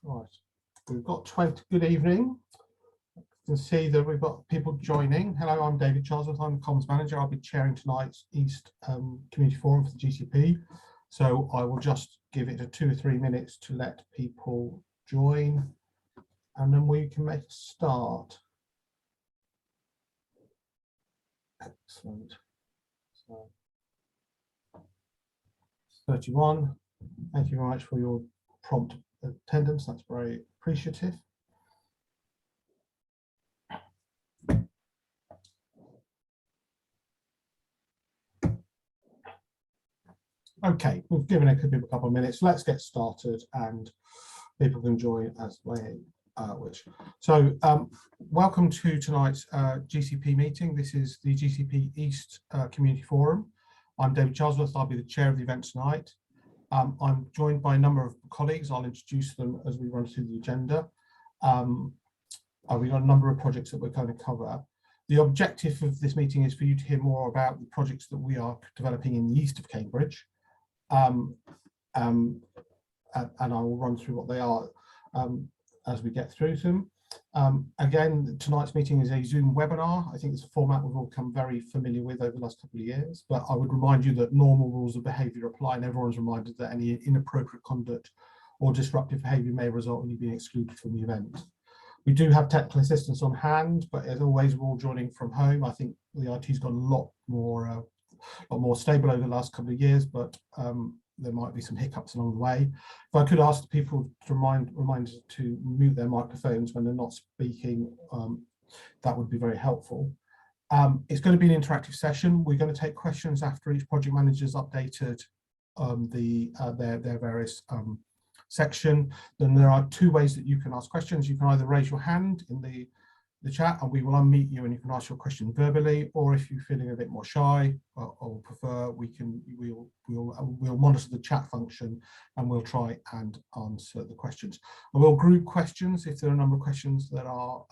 Right, we've got 20. Good evening. You can see that we've got people joining. Hello, I'm David Charlesworth. I'm the comms manager. I'll be chairing tonight's East Community Forum for the GCP. So I will just give it 2 or 3 minutes to let people join, and then we can make a start. Excellent. So 31. Thank you very much for your prompt attendance. That's very appreciative. Okay, we've given it a couple of minutes. Let's get started, and people can join as they wish. So, welcome to tonight's GCP meeting. This is the GCP East Community Forum. I'm David Charlesworth. I'll be the chair of the event tonight. I'm joined by a number of colleagues. I'll introduce them as we run through the agenda. We've got a number of projects that we're going to cover. The objective of this meeting is for you to hear more about the projects that we are developing in the east of Cambridge. And I will run through what they are as we get through them. Again, tonight's meeting is a Zoom webinar. I think it's a format we've all become very familiar with over the last couple of years, but I would remind you that normal rules of behaviour apply, and everyone's reminded that any inappropriate conduct or disruptive behaviour may result in you being excluded from the event. We do have technical assistance on hand, but as always, we're all joining from home. I think the IT's got a lot more stable over the last couple of years, but there might be some hiccups along the way. If I could ask people to remind to mute their microphones when they're not speaking, that would be very helpful. It's going to be an interactive session. We're going to take questions after each project manager's updated their various section. Then there are 2 ways that you can ask questions. You can either raise your hand in the chat and we will unmute you and you can ask your question verbally, or if you're feeling a bit more shy or prefer, we'll monitor the chat function and we'll try and answer the questions. I will group questions. If there are a number of questions that are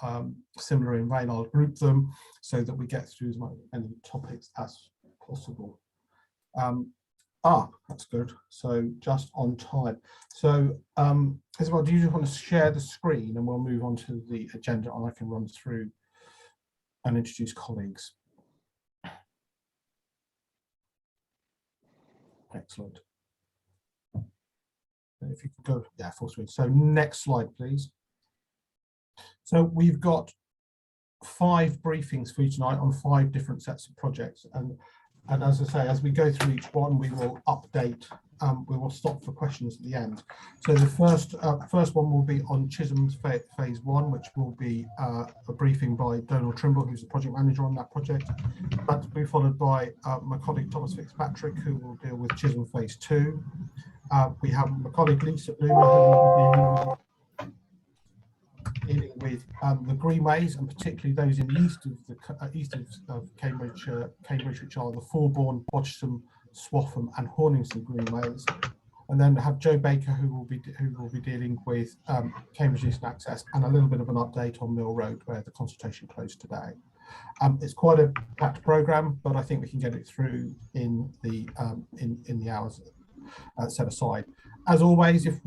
similar in vein, I'll group them so that we get through as many topics as possible. That's good. So just on time. So Isabel, do you just want to share the screen and we'll move on to the agenda and I can run through and introduce colleagues. Excellent. If you could go, yeah, full screen. So next slide, please. So we've got 5 briefings for you tonight on 5 different sets of projects. And as I say, as we go through each one, we will update, we will stop for questions at the end. So the first one will be on Chisholm's phase 1, which will be a briefing by Donald Trimble, who's the project manager on that project. That will be followed by my colleague Thomas Fitzpatrick, who will deal with Chisholm phase 2. We have my colleague Lisa Bloomer, who will be dealing with the Greenways, and particularly those in the east of Cambridge, which are the Fulbourn, Bodgson, Swaffham, and Horningston Greenways. And then have Joe Baker, who will be dealing with Cambridge Eastern Access, and a little bit of an update on Mill Road, where the consultation closed today. It's quite a packed programme, but I think we can get it through in the hours set aside. As always, if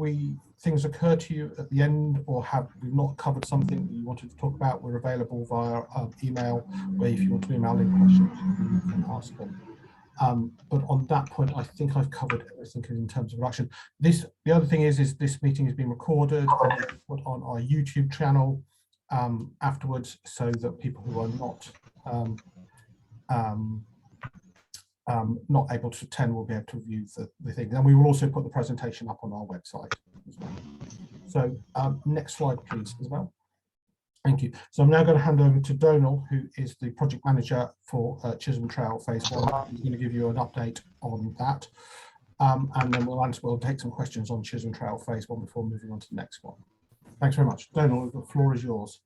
things occur to you at the end or we've not covered something that you wanted to talk about, we're available via email, where if you want to email in questions, you can ask them. But on that point, I think I've covered everything in terms of production. The other thing is this meeting is being recorded and put on our YouTube channel afterwards, so that people who are not able to attend will be able to view the thing. And we will also put the presentation up on our website as well. So next slide, please, Isabel. Thank you. So I'm now going to hand over to Donal, who is the project manager for Chisholm Trail phase 1. He's going to give you an update on that. And then we'll take some questions on Chisholm Trail phase 1 before moving on to the next one. Thanks very much. Donal, the floor is yours.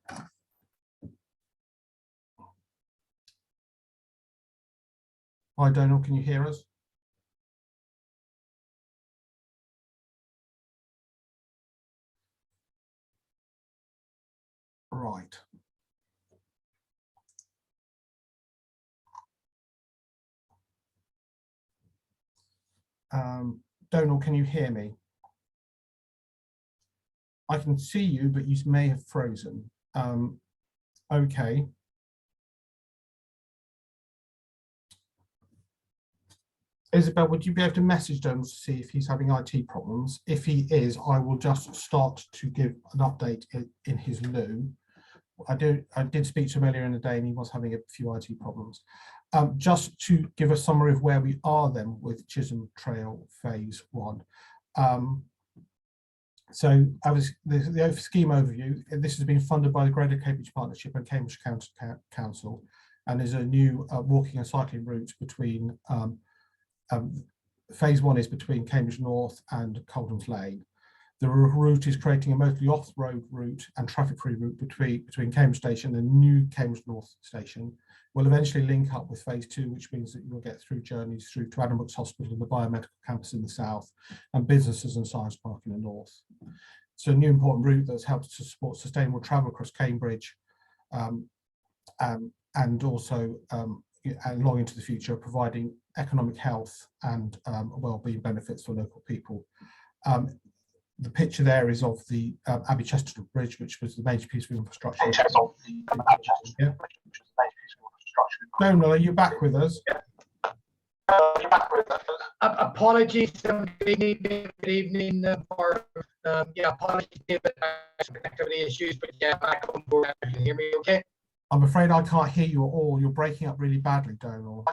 Hi, Donal, can you hear us? Right. Donal, can you hear me? I can see you, but you may have frozen. Okay. Isabel, would you be able to message Donald to see if he's having IT problems? If he is, I will just start to give an update in his lieu. I did speak to him earlier in the day and he was having a few IT problems. Just to give a summary of where we are then with Chisholm Trail Phase 1. So the scheme overview, this has been funded by the Greater Cambridge Partnership and Cambridge Council, and is a new walking and cycling route between, Phase 1 is between Cambridge North and Coldham's Lane. The route is creating a mostly off-road route and traffic-free route between Cambridge Station and New Cambridge North Station. Will eventually link up with Phase 2, which means that you'll get through journeys through to Adam Brooks Hospital and the biomedical campus in the south, and businesses and science park in the north. So a new important route that's helped to support sustainable travel across Cambridge, and also and long into the future, providing economic health and well-being benefits for local people. The picture there is of the Abbey Chesterton Bridge, which was the major piece of infrastructure. Yeah. Donal, are you back with us? Apologies, good evening, apologies, David, some connectivity issues, but yeah, back on board. You can hear me okay? I'm afraid I can't hear you at all. You're breaking up really badly, Donal.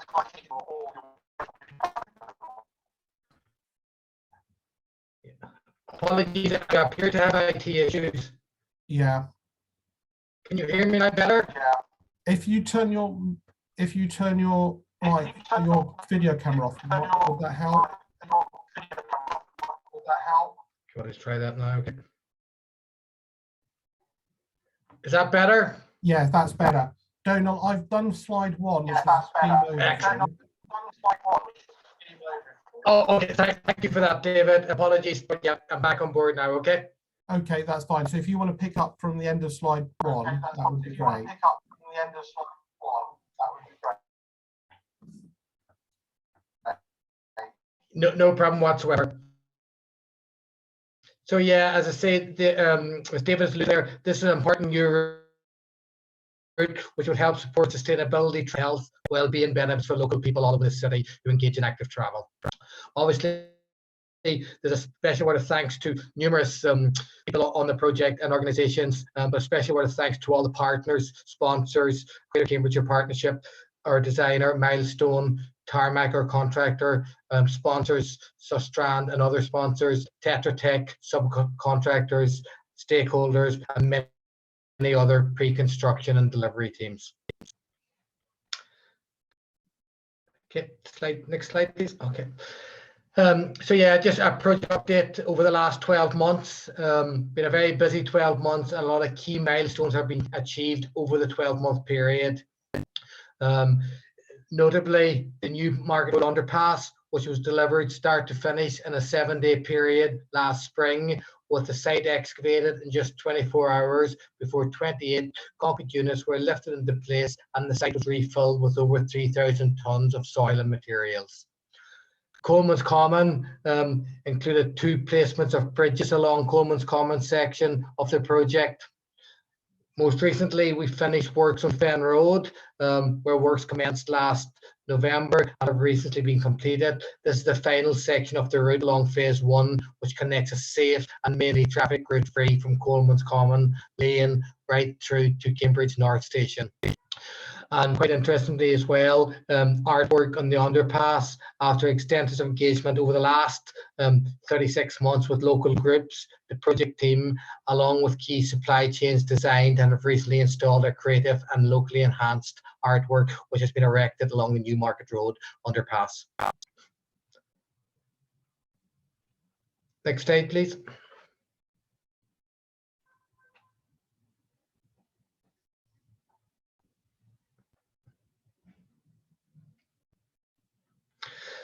Apologies, I appear to have IT issues. Yeah. Can you hear me now better? Yeah. If you turn your video camera off, would that help? Let's try that now. Okay. Is that better? Yeah, that's better. Donal, I've done slide 1. Which is Oh, okay. Thank you for that, David. Apologies, but yeah, I'm back on board now. Okay. Okay, that's fine. So if you want to pick up from the end of slide 1, that would be great. No problem whatsoever. So yeah, as I say, as David alluded there, this is an important new route which would help support sustainability, health, well-being benefits for local people all over the city who engage in active travel. Obviously, there's a special word of thanks to numerous people on the project and organisations, but a special word of thanks to all the partners, sponsors, Greater Cambridgeshire Partnership, our designer, Milestone, Tarmac, our contractor, sponsors, Sustrand and other sponsors, Tetra Tech, subcontractors, stakeholders, and many other pre-construction and delivery teams. Okay, next slide, please. Okay. So yeah, just a project update over the last 12 months. Been a very busy 12 months. A lot of key milestones have been achieved over the 12-month period. Notably, the new Market Road Underpass, which was delivered start to finish in a 7-day period last spring, with the site excavated in just 24 hours before 28 concrete units were lifted into place and the site was refilled with over 3,000 tonnes of soil and materials. Coleman's Common included 2 placements of bridges along Coleman's Common section of the project. Most recently, we finished works on Fen Road, where works commenced last November and have recently been completed. This is the final section of the route along Phase 1, which connects a safe and mainly traffic route free from Coleman's Common Lane right through to Cambridge North Station. And quite interestingly as well, artwork on the underpass after extensive engagement over the last 36 months with local groups, the project team, along with key supply chains, designed and have recently installed a creative and locally enhanced artwork which has been erected along the new Market Road underpass. Next slide, please.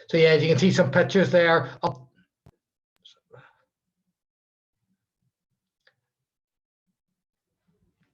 So yeah, as you can see some pictures there.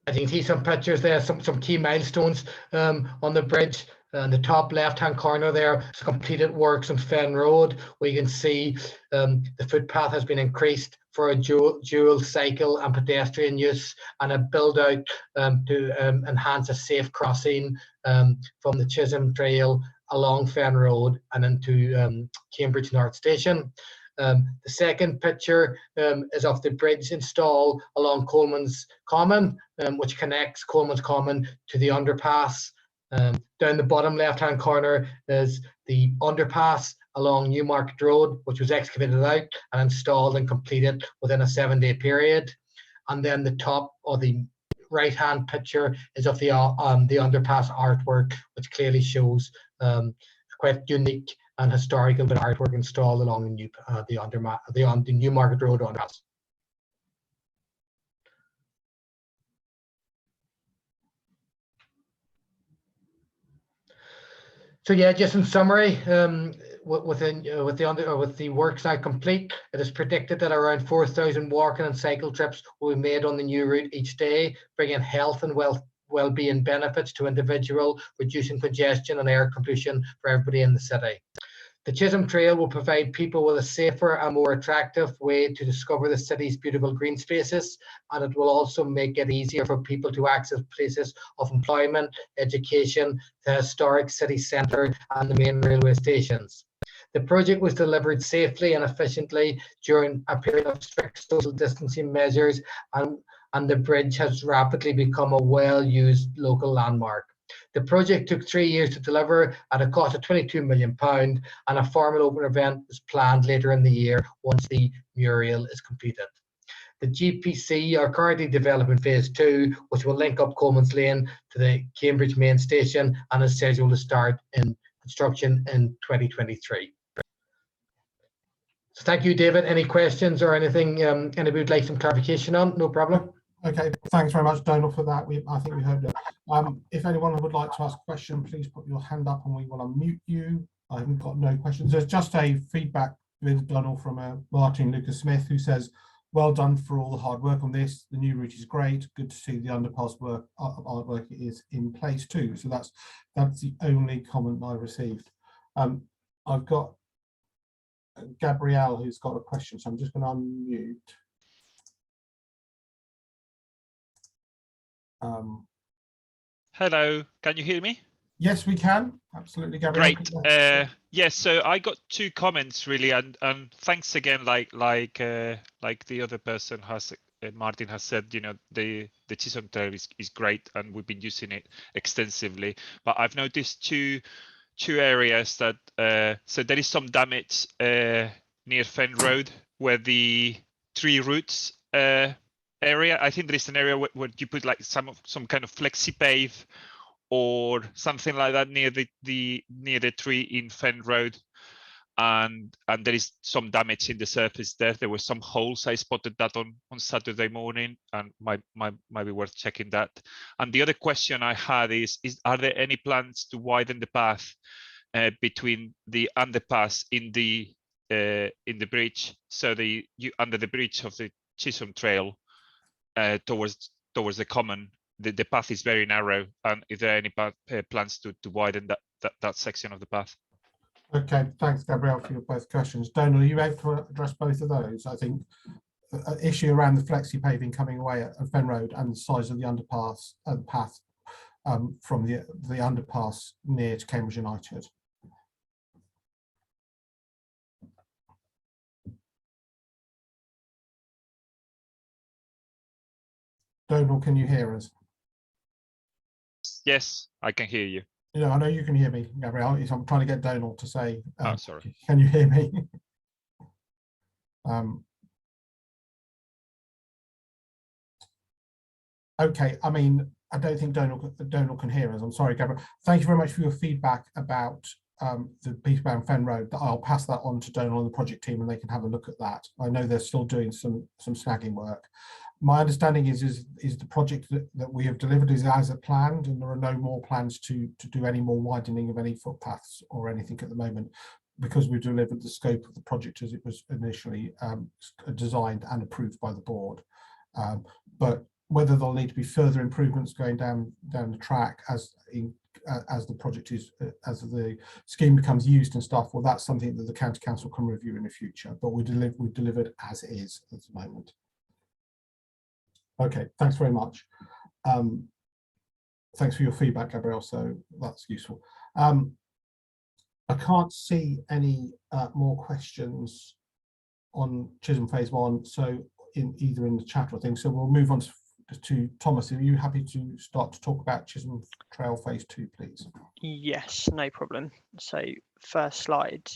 As you can see some pictures there, some key milestones on the bridge. In the top left-hand corner there, it's completed works on Fen Road, where you can see the footpath has been increased for a dual cycle and pedestrian use, and a build out to enhance a safe crossing from the Chisholm Trail along Fen Road and into Cambridge North Station. The second picture is of the bridge installed along Coleman's Common, which connects Coleman's Common to the underpass. Down the bottom left-hand corner is the underpass along Newmarket Road, which was excavated out and installed and completed within a 7-day period. And then the top or the right-hand picture is of the underpass artwork, which clearly shows quite unique and historical bit of artwork installed along the Newmarket Road underpass. So yeah, just in summary, with the works now complete, it is predicted that around 4,000 walking and cycle trips will be made on the new route each day, bringing health and well-being benefits to individuals, reducing congestion and air pollution for everybody in the city. The Chisholm Trail will provide people with a safer and more attractive way to discover the city's beautiful green spaces, and it will also make it easier for people to access places of employment, education, the historic city centre and the main railway stations. The project was delivered safely and efficiently during a period of strict social distancing measures, and the bridge has rapidly become a well-used local landmark. The project took 3 years to deliver at a cost of £22 million, and a formal open event is planned later in the year once the mural is completed. The GPC are currently developing phase 2, which will link up Coleman's Lane to the Cambridge main station and is scheduled to start in construction in 2023. So thank you, David. Any questions or anything anybody would like some clarification on? No problem. Okay, thanks very much, Donald, for that. I think we heard it. If anyone would like to ask a question, please put your hand up and we will unmute you. I haven't got no questions. There's just a feedback with Donald from Martin Lucas Smith, who says, well done for all the hard work on this. The new route is great. Good to see the underpass artwork is in place too. So that's the only comment I received. I've got Gabrielle who's got a question, so I'm just going to unmute. Hello, can you hear me? Yes, we can. Absolutely, Gabrielle. Great. Yes, so I got 2 comments really, and thanks again. Like the other person has, Martin has said, you know, the Chisholm Trail is great, and we've been using it extensively. But I've noticed two areas that so there is some damage near Fen Road where the 3 routes area. I think there is an area where you put like some kind of flexi pave or something like that near the tree in Fen Road, and there is some damage in the surface there. There were some holes. I spotted that on Saturday morning, and might be worth checking that. And the other question I had is are there any plans to widen the path between the underpass in the bridge, so under the bridge of the Chisholm Trail towards the common? The path is very narrow, and is there any plans to widen that section of the path? Okay, thanks, Gabrielle, for your both questions. Donald, are you able to address both of those? I think an issue around the flexi paving coming away at Fen Road and the size of the underpass and path from the underpass near to Cambridge United. Donald, can you hear us? Yes, I can hear you. Yeah, I know you can hear me, Gabrielle. I'm trying to get Donald to say, oh, sorry. Can you hear me? Okay, I mean, I don't think Donald can hear us. I'm sorry, Gabrielle. Thank you very much for your feedback about the piece about Fen Road. I'll pass that on to Donald and the project team, and they can have a look at that. I know they're still doing some snagging work. My understanding is the project that we have delivered is as planned, and there are no more plans to do any more widening of any footpaths or anything at the moment, because we've delivered the scope of the project as it was initially designed and approved by the board. But whether there'll need to be further improvements going down the track as as the project is, as the scheme becomes used and stuff, well, that's something that the county council can review in the future, but we've delivered as is at the moment. Okay, thanks very much. Thanks for your feedback, Gabrielle, so that's useful. I can't see any more questions on Chisholm phase 1, so either in the chat or things, so we'll move on to Thomas. Are you happy to start to talk about Chisholm Trail phase 2, please? Yes, no problem. So first slide.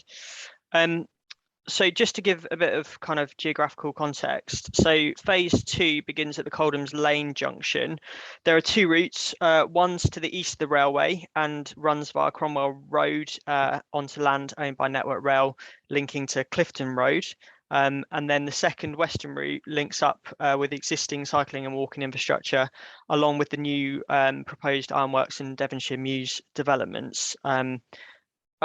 So just to give a bit of kind of geographical context, so phase 2 begins at the Coldham's Lane junction. There are 2 routes. One's to the east of the railway and runs via Cromwell Road onto land owned by Network Rail, linking to Clifton Road. And then the second western route links up with existing cycling and walking infrastructure, along with the new proposed ironworks and Devonshire Mews developments.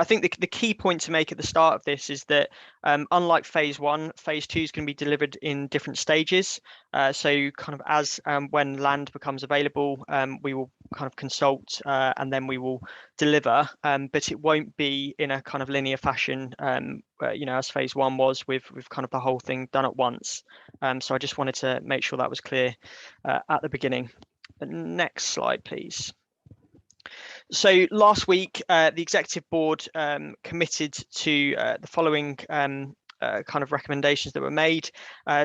I think the key point to make at the start of this is that unlike phase 1, phase 2 is going to be delivered in different stages. So kind of as when land becomes available, we will kind of consult and then we will deliver, but it won't be in a kind of linear fashion, you know, as phase 1 was with kind of the whole thing done at once. So I just wanted to make sure that was clear at the beginning. Next slide, please. So last week, the executive board committed to the following kind of recommendations that were made.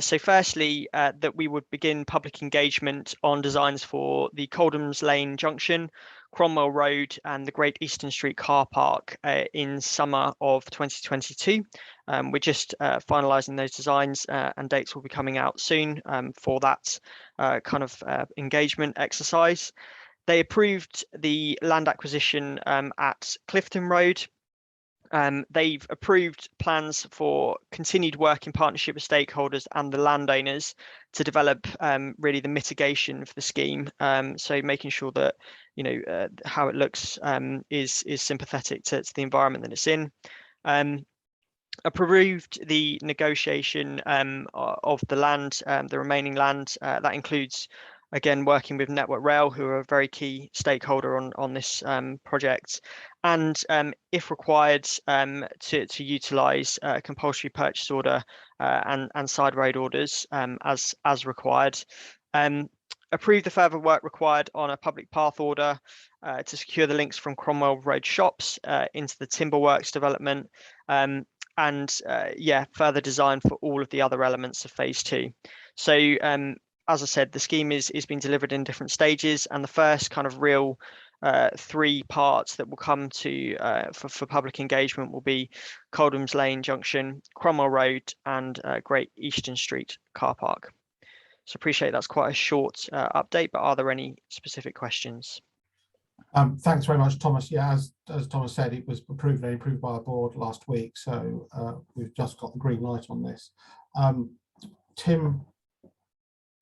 So firstly, that we would begin public engagement on designs for the Coldham's Lane Junction, Cromwell Road and the Great Eastern Street car park in summer of 2022. We're just finalising those designs and dates will be coming out soon for that kind of engagement exercise. They approved the land acquisition at Clifton Road. They've approved plans for continued work in partnership with stakeholders and the landowners to develop really the mitigation for the scheme. So making sure that, you know, how it looks is sympathetic to the environment that it's in. Approved the negotiation of the land, the remaining land. That includes, again, working with Network Rail, who are a very key stakeholder on this project, and if required, to utilise a compulsory purchase order and side road orders as required. Approve the further work required on a public path order to secure the links from Cromwell Road shops into the Timberworks development, and yeah, further design for all of the other elements of phase 2. So as I said, the scheme is being delivered in different stages, and the first kind of real 3 parts that will come to for public engagement will be Coldham's Lane Junction, Cromwell Road, and Great Eastern Street car park. So appreciate that's quite a short update, but are there any specific questions? Thanks very much, Thomas. Yeah, as Thomas said, it was approved by our board last week, so we've just got the green light on this.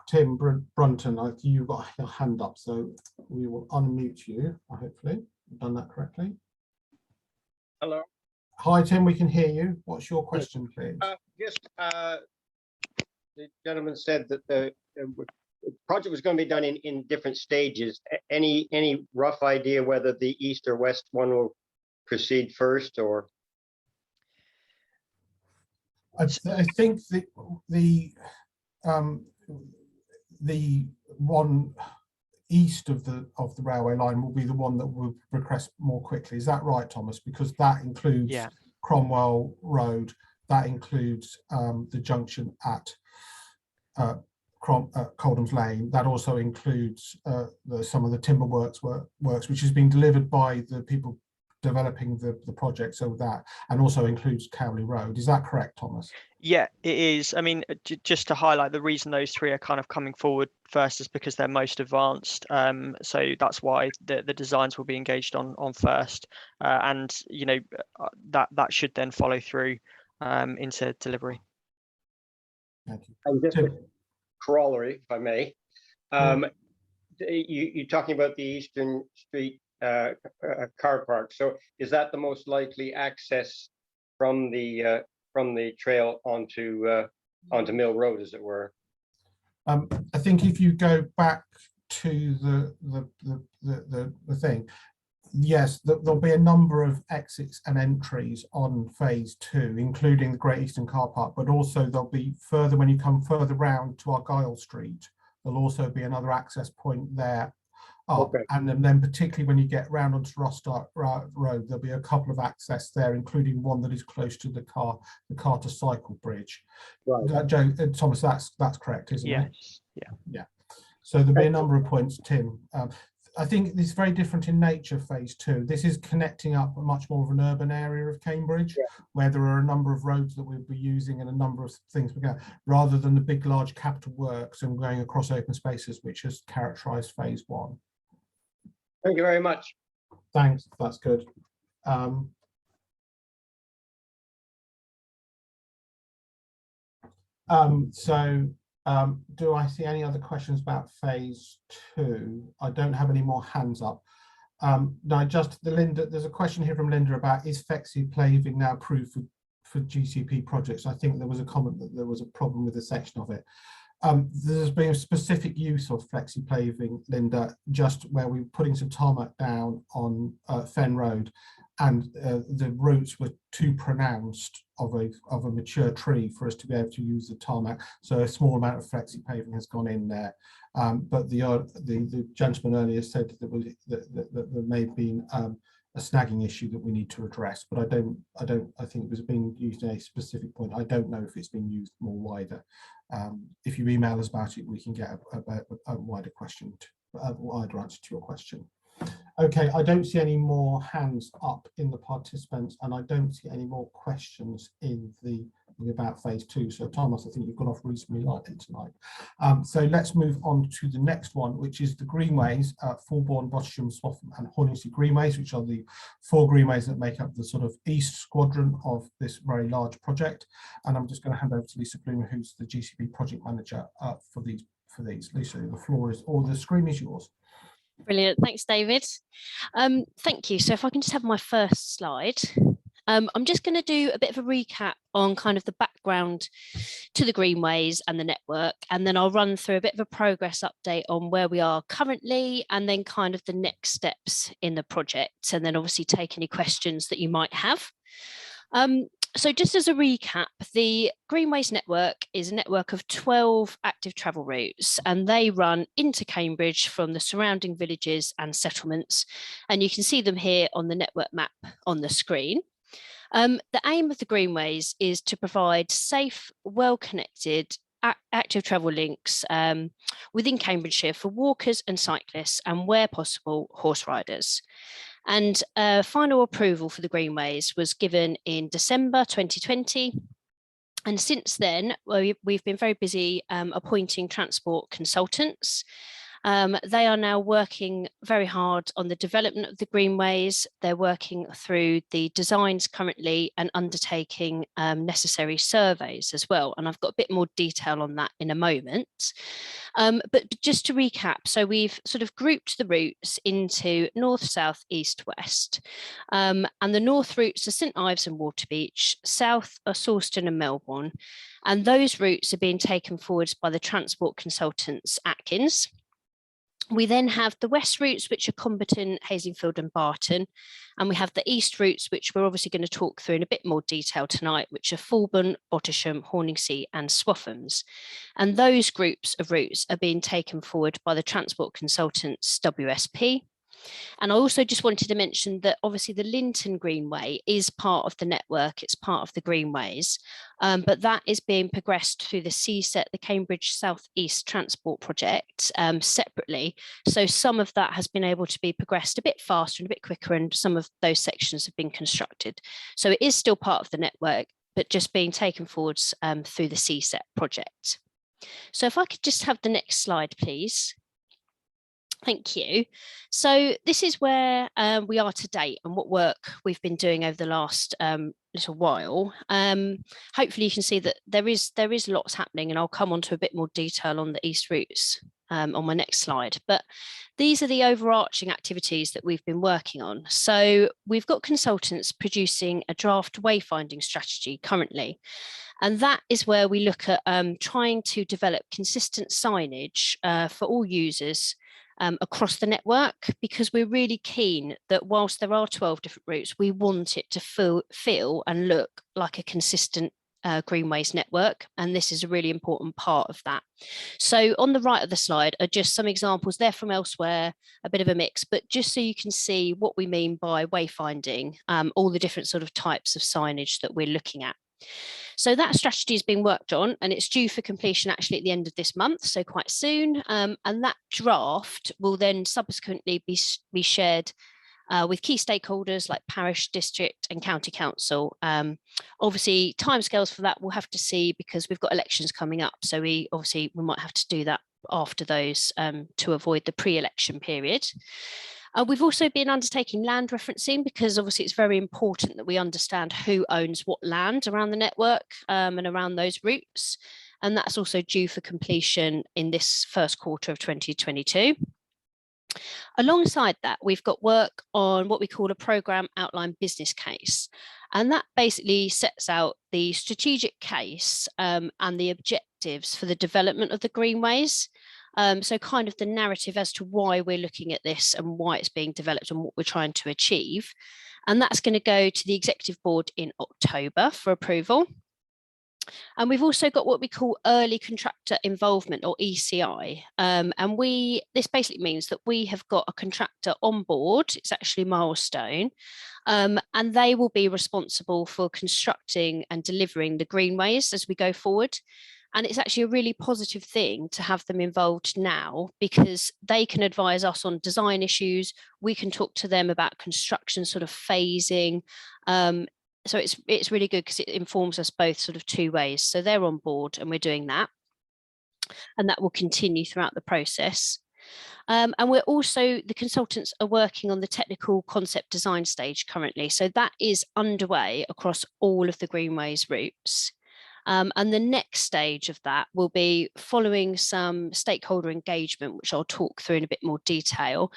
Tim Brunton, you've got your hand up, so we will unmute you. Hopefully, I've done that correctly. Hello. Hi, Tim. We can hear you. What's your question, please? The gentleman said that the project was going to be done in different stages. Any rough idea whether the east or west one will proceed first, or? I think the one east of the railway line will be the one that will progress more quickly. Is that right, Thomas? Because that includes Cromwell Road, that includes the junction at Coldham's Lane. That also includes some of the Timberworks works, which has been delivered by the people developing the project, so that, and also includes Cowley Road. Is that correct, Thomas? Yeah, it is. I mean, just to highlight, the reason those 3 are kind of coming forward first is because they're most advanced. So that's why the designs will be engaged on first, and you know that should then follow through into delivery. Thank you. And just a corollary, if I may. You're talking about the Eastern Street car park. So is that the most likely access from the trail onto Mill Road, as it were? I think if you go back to the thing, Yes, there'll be a number of exits and entries on phase 2, including the Great Eastern Car Park, but also there'll be further, when you come further round to Argyle Street, there'll also be another access point there up. Okay. And then particularly when you get round onto Rostock Road, there'll be a couple of access there, including one that is close to the car to cycle bridge. Right. Thomas, that's correct, isn't it? Yes. Yeah. So there'll be a number of points, Tim. I think it's very different in nature, phase 2. This is connecting up much more of an urban area of Cambridge, where there are a number of roads that we'll be using and a number of things we go, rather than the big, large capital works and going across open spaces, which has characterised phase 1. Thank you very much. Thanks, that's good. Do I see any other questions about phase 2? I don't have any more hands up. No, just Linda, there's a question here from Linda about, is flexi paving now approved for GCP projects? I think there was a comment that there was a problem with a section of it. There's been a specific use of flexi paving, Linda, just where we're putting some tarmac down on Fen Road, and the roots were too pronounced of a mature tree for us to be able to use the tarmac. So a small amount of flexi paving has gone in there. But the gentleman earlier said that there may have been a snagging issue that we need to address, but I think it was being used in a specific point. I don't know if it's been used more wider. If you email us about it, we can get a wider answer to your question. Okay, I don't see any more hands up in the participants, and I don't see any more questions in the about phase 2. So Thomas, I think you've got off reasonably lightly tonight. So let's move on to the next one, which is the Greenways, Fulbourn, Bottisham, Swaffham and Horningsea Greenways, which are the 4 greenways that make up the sort of east squadron of this very large project. And I'm just going to hand over to Lisa Bloomer, who's the GCP project manager for these. Lisa, the floor is, or the screen is yours. Brilliant. Thanks, David. Thank you. So if I can just have my first slide. I'm just going to do a bit of a recap on kind of the background to the Greenways and the network, and then I'll run through a bit of a progress update on where we are currently, and then kind of the next steps in the project, and then obviously take any questions that you might have. So just as a recap, the Greenways network is a network of 12 active travel routes, and they run into Cambridge from the surrounding villages and settlements. And you can see them here on the network map on the screen. The aim of the Greenways is to provide safe, well-connected, active travel links within Cambridgeshire for walkers and cyclists, and where possible, horse riders. And final approval for the Greenways was given in December 2020. And since then, we've been very busy appointing transport consultants. They are now working very hard on the development of the Greenways. They're working through the designs currently and undertaking necessary surveys as well. And I've got a bit more detail on that in a moment. But just to recap, so we've sort of grouped the routes into north, south, east, west. And the north routes are St Ives and Waterbeach, south are Sawston and Melbourne. And those routes are being taken forward by the transport consultants Atkins. We then have the west routes, which are Comberton, Hazelfield and Barton. And we have the east routes, which we're obviously going to talk through in a bit more detail tonight, which are Fulbourn, Bottisham, Horningsea and Swaffhams. And those groups of routes are being taken forward by the transport consultants WSP. And I also just wanted to mention that obviously the Linton Greenway is part of the network, it's part of the Greenways, but that is being progressed through the CSET, the Cambridge South East Transport Project, separately. So some of that has been able to be progressed a bit faster and a bit quicker, and some of those sections have been constructed. So it is still part of the network, but just being taken forwards through the CSET project. So if I could just have the next slide, please. Thank you. So this is where we are to date and what work we've been doing over the last little while. Hopefully you can see that there is lots happening, and I'll come on to a bit more detail on the east routes on my next slide. But these are the overarching activities that we've been working on. So we've got consultants producing a draft wayfinding strategy currently. And that is where we look at trying to develop consistent signage for all users across the network, because we're really keen that whilst there are 12 different routes, we want it to feel and look like a consistent Greenways network, and this is a really important part of that. So on the right of the slide are just some examples. They're from elsewhere, a bit of a mix, but just so you can see what we mean by wayfinding, all the different sort of types of signage that we're looking at. So that strategy is being worked on, and it's due for completion actually at the end of this month, so quite soon. And that draft will then subsequently be shared with key stakeholders like parish, district and county council. Obviously, timescales for that we'll have to see, because we've got elections coming up. So we might have to do that after those to avoid the pre-election period. We've also been undertaking land referencing, because obviously it's very important that we understand who owns what land around the network and around those routes. And that's also due for completion in this first quarter of 2022. Alongside that, we've got work on what we call a programme outline business case. And that basically sets out the strategic case and the objectives for the development of the Greenways. So kind of the narrative as to why we're looking at this and why it's being developed and what we're trying to achieve. And that's going to go to the executive board in October for approval. And we've also got what we call early contractor involvement, or ECI. And this basically means that we have got a contractor on board. It's actually Milestone, and they will be responsible for constructing and delivering the Greenways as we go forward. And it's actually a really positive thing to have them involved now, because they can advise us on design issues. We can talk to them about construction sort of phasing. So it's really good, because it informs us both sort of two ways. So they're on board and we're doing that. And that will continue throughout the process. And we're also, the consultants are working on the technical concept design stage currently. So that is underway across all of the Greenways routes. And the next stage of that will be following some stakeholder engagement, which I'll talk through in a bit more detail.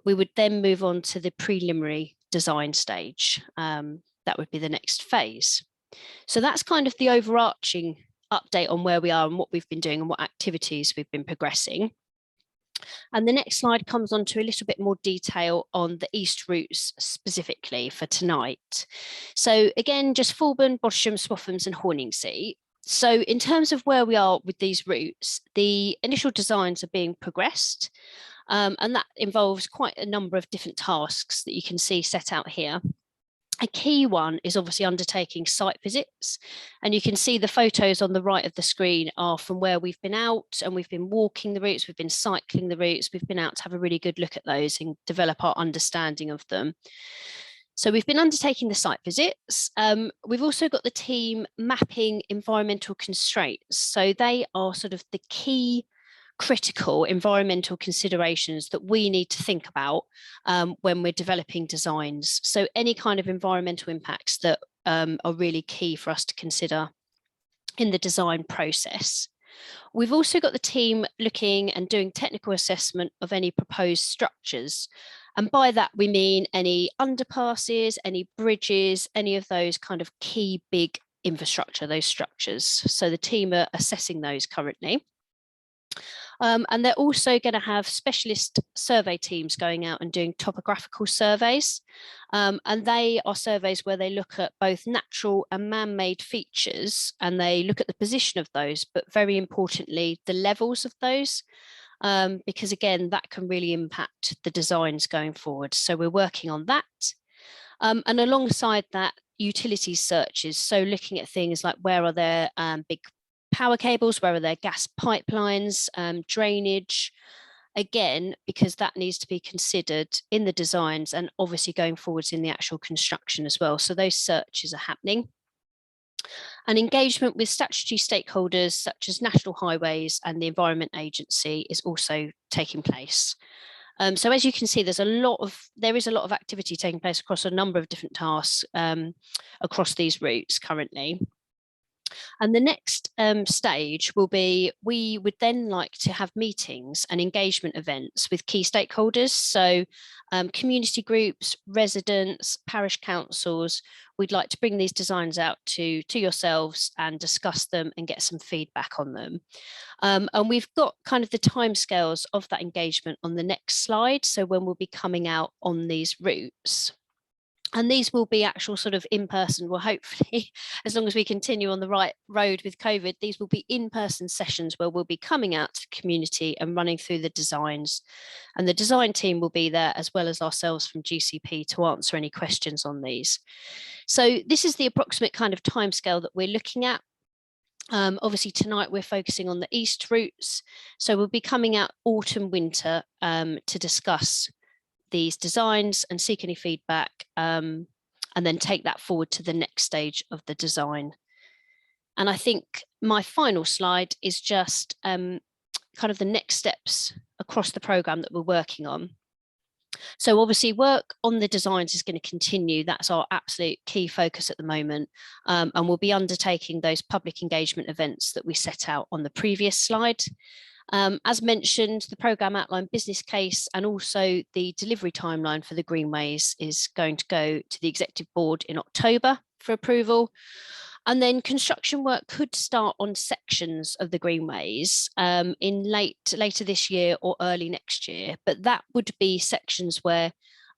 We would then move on to the preliminary design stage. That would be the next phase. So that's kind of the overarching update on where we are and what we've been doing and what activities we've been progressing. And the next slide comes on to a little bit more detail on the east routes specifically for tonight. So again, just Fulbourn, Bosham, Swaffhams and Horningsea. So in terms of where we are with these routes, the initial designs are being progressed, and that involves quite a number of different tasks that you can see set out here. A key one is obviously undertaking site visits, and you can see the photos on the right of the screen are from where we've been out, and we've been walking the routes, we've been cycling the routes, we've been out to have a really good look at those and develop our understanding of them. So we've been undertaking the site visits. We've also got the team mapping environmental constraints. So they are sort of the key critical environmental considerations that we need to think about when we're developing designs. So any kind of environmental impacts that are really key for us to consider in the design process. We've also got the team looking and doing technical assessment of any proposed structures. And by that, we mean any underpasses, any bridges, any of those kind of key big infrastructure, those structures. So the team are assessing those currently. And they're also going to have specialist survey teams going out and doing topographical surveys. And they are surveys where they look at both natural and man-made features, and they look at the position of those, but very importantly, the levels of those, because again, that can really impact the designs going forward. So we're working on that. And alongside that, utilities searches. So looking at things like where are there big power cables, where are there gas pipelines, drainage, again, because that needs to be considered in the designs and obviously going forwards in the actual construction as well. So those searches are happening. And engagement with statutory stakeholders such as National Highways and the Environment Agency is also taking place. So as you can see, there is a lot of activity taking place across a number of different tasks across these routes currently. And the next stage will be, we would then like to have meetings and engagement events with key stakeholders. So community groups, residents, parish councils. We'd like to bring these designs out to yourselves and discuss them and get some feedback on them. And we've got kind of the timescales of that engagement on the next slide. So when we'll be coming out on these routes. And these will be actual sort of in-person, well, hopefully, as long as we continue on the right road with COVID, these will be in-person sessions where we'll be coming out to the community and running through the designs. And the design team will be there, as well as ourselves from GCP, to answer any questions on these. So this is the approximate kind of timescale that we're looking at. Obviously tonight we're focusing on the east routes. So we'll be coming out autumn, winter to discuss these designs and seek any feedback, and then take that forward to the next stage of the design. And I think my final slide is just kind of the next steps across the programme that we're working on. So obviously work on the designs is going to continue. That's our absolute key focus at the moment. And we'll be undertaking those public engagement events that we set out on the previous slide. As mentioned, the programme outline business case and also the delivery timeline for the Greenways is going to go to the Executive Board in October for approval. And then construction work could start on sections of the Greenways in later this year or early next year, but that would be sections where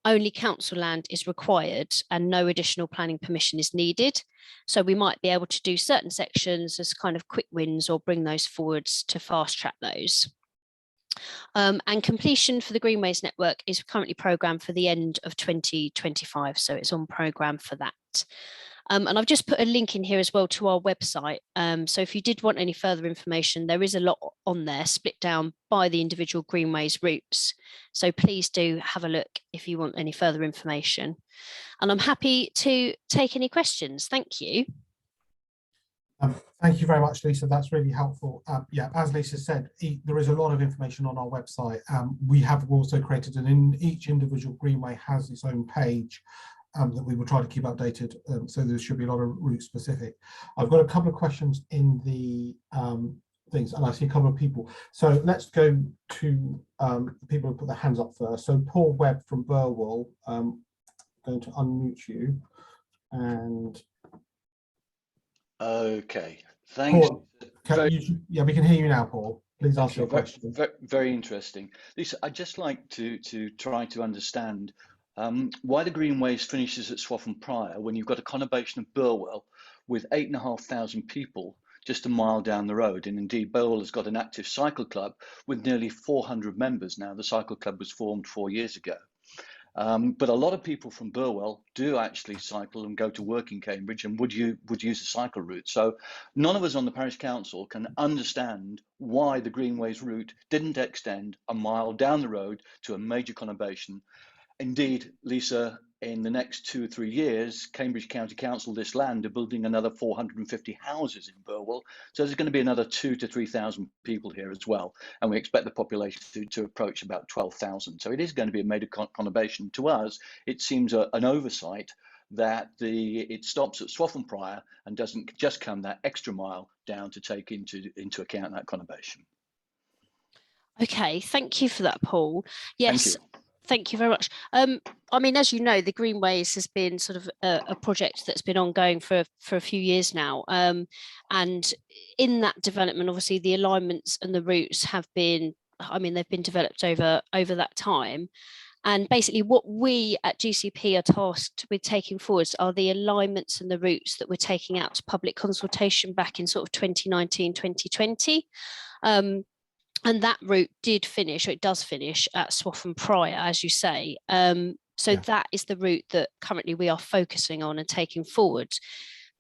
only council land is required and no additional planning permission is needed. So we might be able to do certain sections as kind of quick wins or bring those forwards to fast track those. And completion for the Greenways network is currently programmed for the end of 2025. So it's on programme for that. And I've just put a link in here as well to our website. So if you did want any further information, there is a lot on there split down by the individual Greenways routes. So please do have a look if you want any further information. And I'm happy to take any questions. Thank you. Thank you very much, Lisa. That's really helpful. Yeah, as Lisa said, there is a lot of information on our website. We have also created, and each individual Greenway has its own page that we will try to keep updated. So there should be a lot of route specific. I've got a couple of questions in the things, and I see a couple of people. So let's go to people who put their hands up first. So Paul Webb from Burwell, going to unmute you. And okay, thanks. Paul, yeah, we can hear you now, Paul. Please ask your question. Very interesting. Lisa, I'd just like to try to understand why the Greenways finishes at Swaffham Prior when you've got a conurbation of Burwell with 8,500 people just a mile down the road. And indeed, Burwell has got an active cycle club with nearly 400 members now. The cycle club was formed 4 years ago. But a lot of people from Burwell do actually cycle and go to work in Cambridge and would use the cycle route. So none of us on the parish council can understand why the Greenways route didn't extend a mile down the road to a major conurbation. Indeed, Lisa, in the next 2 or 3 years, Cambridge County Council, this land, are building another 450 houses in Burwell. So there's going to be another 2,000 to 3,000 people here as well. And we expect the population to approach about 12,000. So it is going to be a major conurbation. To us, it seems an oversight that it stops at Swaffham Prior and doesn't just come that extra mile down to take into account that conurbation. Okay, thank you for that, Paul. Yes. Thank you. Thank you very much. I mean, as you know, the Greenways has been sort of a project that's been ongoing for a few years now. And in that development, obviously, the alignments and the routes have been, I mean, they've been developed over that time. And basically what we at GCP are tasked with taking forwards are the alignments and the routes that we're taking out to public consultation back in sort of 2019, 2020. And that route did finish, or it does finish, at Swaffham Prior, as you say. So that is the route that currently we are focusing on and taking forward.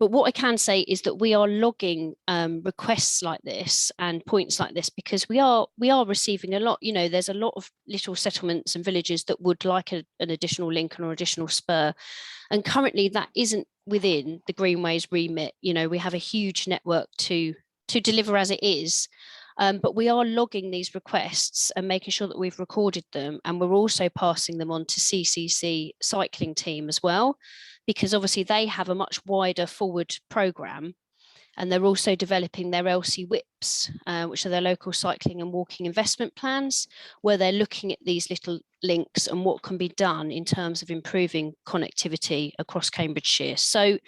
But what I can say is that we are logging requests like this and points like this because we are receiving a lot. You know, there's a lot of little settlements and villages that would like an additional link or additional spur. And currently that isn't within the Greenways remit. You know, we have a huge network to deliver as it is. But we are logging these requests and making sure that we've recorded them, and we're also passing them on to CCC cycling team as well, because obviously they have a much wider forward programme And they're also developing their LC WIPs, which are their local cycling and walking investment plans, where they're looking at these little links and what can be done in terms of improving connectivity across Cambridgeshire. So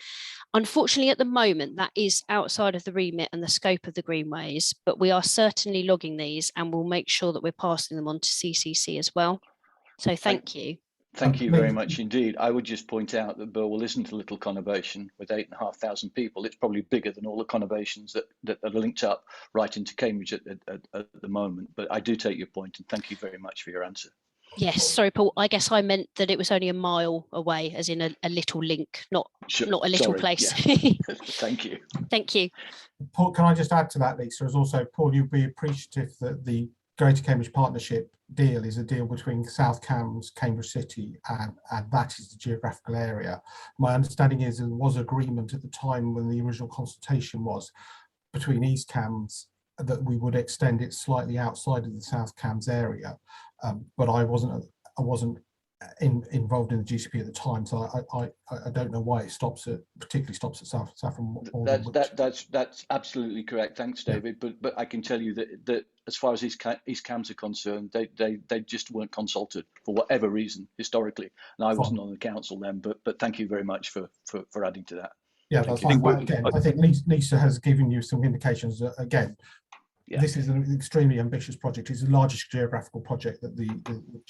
unfortunately, at the moment, that is outside of the remit and the scope of the Greenways, but we are certainly logging these and we'll make sure that we're passing them on to CCC as well. So thank you. Thank you very much indeed. I would just point out that Burwell isn't a little conurbation with 8,500 people. It's probably bigger than all the conurbations that are linked up right into Cambridge at the moment. But I do take your point, and thank you very much for your answer. Yes, sorry, Paul. I guess I meant that it was only a mile away, as in a little link, not a little place. Yeah. Thank you. Thank you. Paul, can I just add to that, Lisa, as also, Paul, you'll be appreciative that the Greater Cambridge Partnership deal is a deal between South Cambs, Cambridge City, and that is the geographical area. My understanding is there was agreement at the time when the original consultation was between East Cambs that we would extend it slightly outside of the South Cambs area, but I wasn't involved in the GCP at the time, so I don't know why it particularly stops at Saffron. That's absolutely correct. Thanks, David. Yeah. But I can tell you that as far as East Cambs are concerned, they just weren't consulted for whatever reason historically, and I wasn't on the council then. But thank you very much for adding to that. Yeah, that's fine. Again, I think Lisa has given you some indications that, again, this is an extremely ambitious project. It's the largest geographical project that the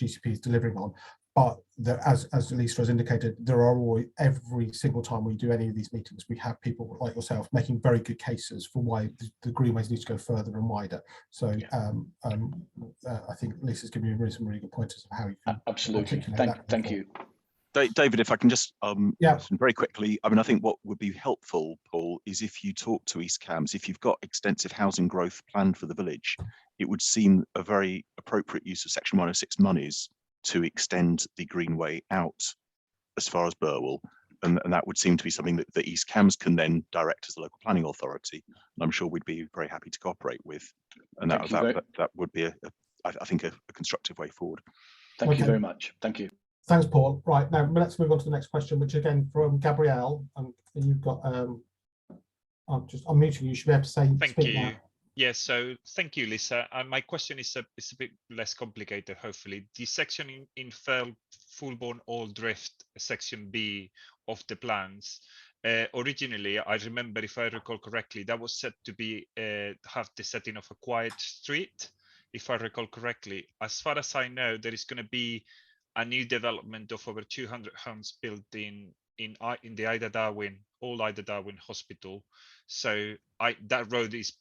GCP is delivering on. But as Lisa has indicated, there are always, every single time we do any of these meetings, we have people like yourself making very good cases for why the Greenways need to go further and wider. So I think Lisa's given you some really good pointers of how you can absolutely. Thank you. David, if I can just very quickly, I mean, I think what would be helpful, Paul, is if you talk to East Cambs, if you've got extensive housing growth planned for the village, it would seem a very appropriate use of Section 106 monies to extend the Greenway out as far as Burwell. And that would seem to be something that the East Cambs can then direct as the local planning authority. And I'm sure we'd be very happy to cooperate with. And that would be, I think, a constructive way forward. Thank you very much. Thank you. Thanks, Paul. Right, now let's move on to the next question, which again from Gabrielle. And you've got, I'm unmuting you. You should be able to say. Thank you. Now. Yeah, so thank you, Lisa. And my question is a bit less complicated, hopefully. The section in Fulbourn Old Drift, section B of the plans, originally, I remember, if I recall correctly, that was set to be have the setting of a quiet street, if I recall correctly. As far as I know, there is going to be a new development of over 200 homes built in the Ida Darwin, old Ida Darwin Hospital. So that road is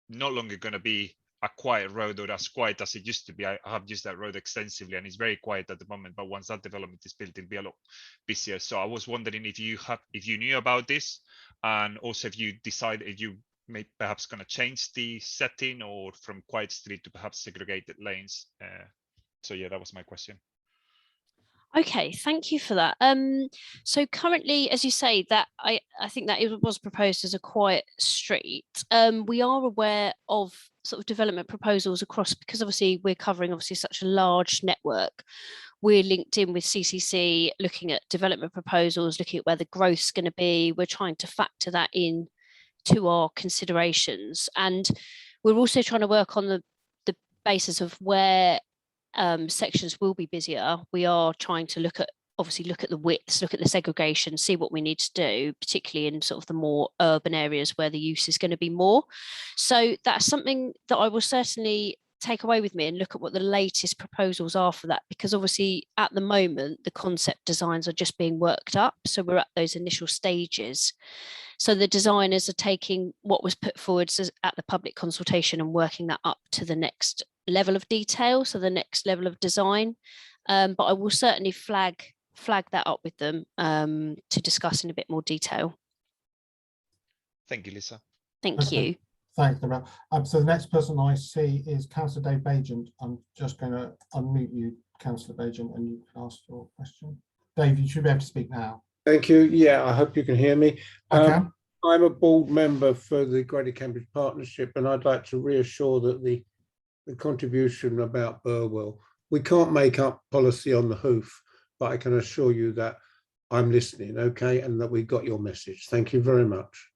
no longer going to be a quiet road or as quiet as it used to be. I have used that road extensively and it's very quiet at the moment, but once that development is built, it'll be a lot busier. So I was wondering if you knew about this, and also if you decide if you may perhaps going to change the setting or from quiet street to perhaps segregated lanes. So yeah, that was my question. Okay, thank you for that. So currently, as you say, that I think that it was proposed as a quiet street. We are aware of sort of development proposals across, because obviously we're covering such a large network. We're linked in with CCC, looking at development proposals, looking at where the growth's going to be. We're trying to factor that in to our considerations, and we're also trying to work on the basis of where sections will be busier. We are trying to look at the widths, look at the segregation, see what we need to do, particularly in sort of the more urban areas where the use is going to be more. So that's something that I will certainly take away with me and look at what the latest proposals are for that, because obviously at the moment the concept designs are just being worked up, so we're at those initial stages. So the designers are taking what was put forward at the public consultation and working that up to the next level of detail, so the next level of design. But I will certainly flag that up with them to discuss in a bit more detail. Thank you, Lisa. Thank you. Thanks, Laura. So the next person I see is Councillor Dave Bagent. I'm just going to unmute you, Councillor Bagent, and you can ask your question. Dave, you should be able to speak now. Thank you. Yeah, I hope you can hear me. I can. I'm a board member for the Greater Cambridge Partnership, and I'd like to reassure that the contribution about Burwell, we can't make up policy on the hoof, but I can assure you that I'm listening, okay, and that we got your message. Thank you very much.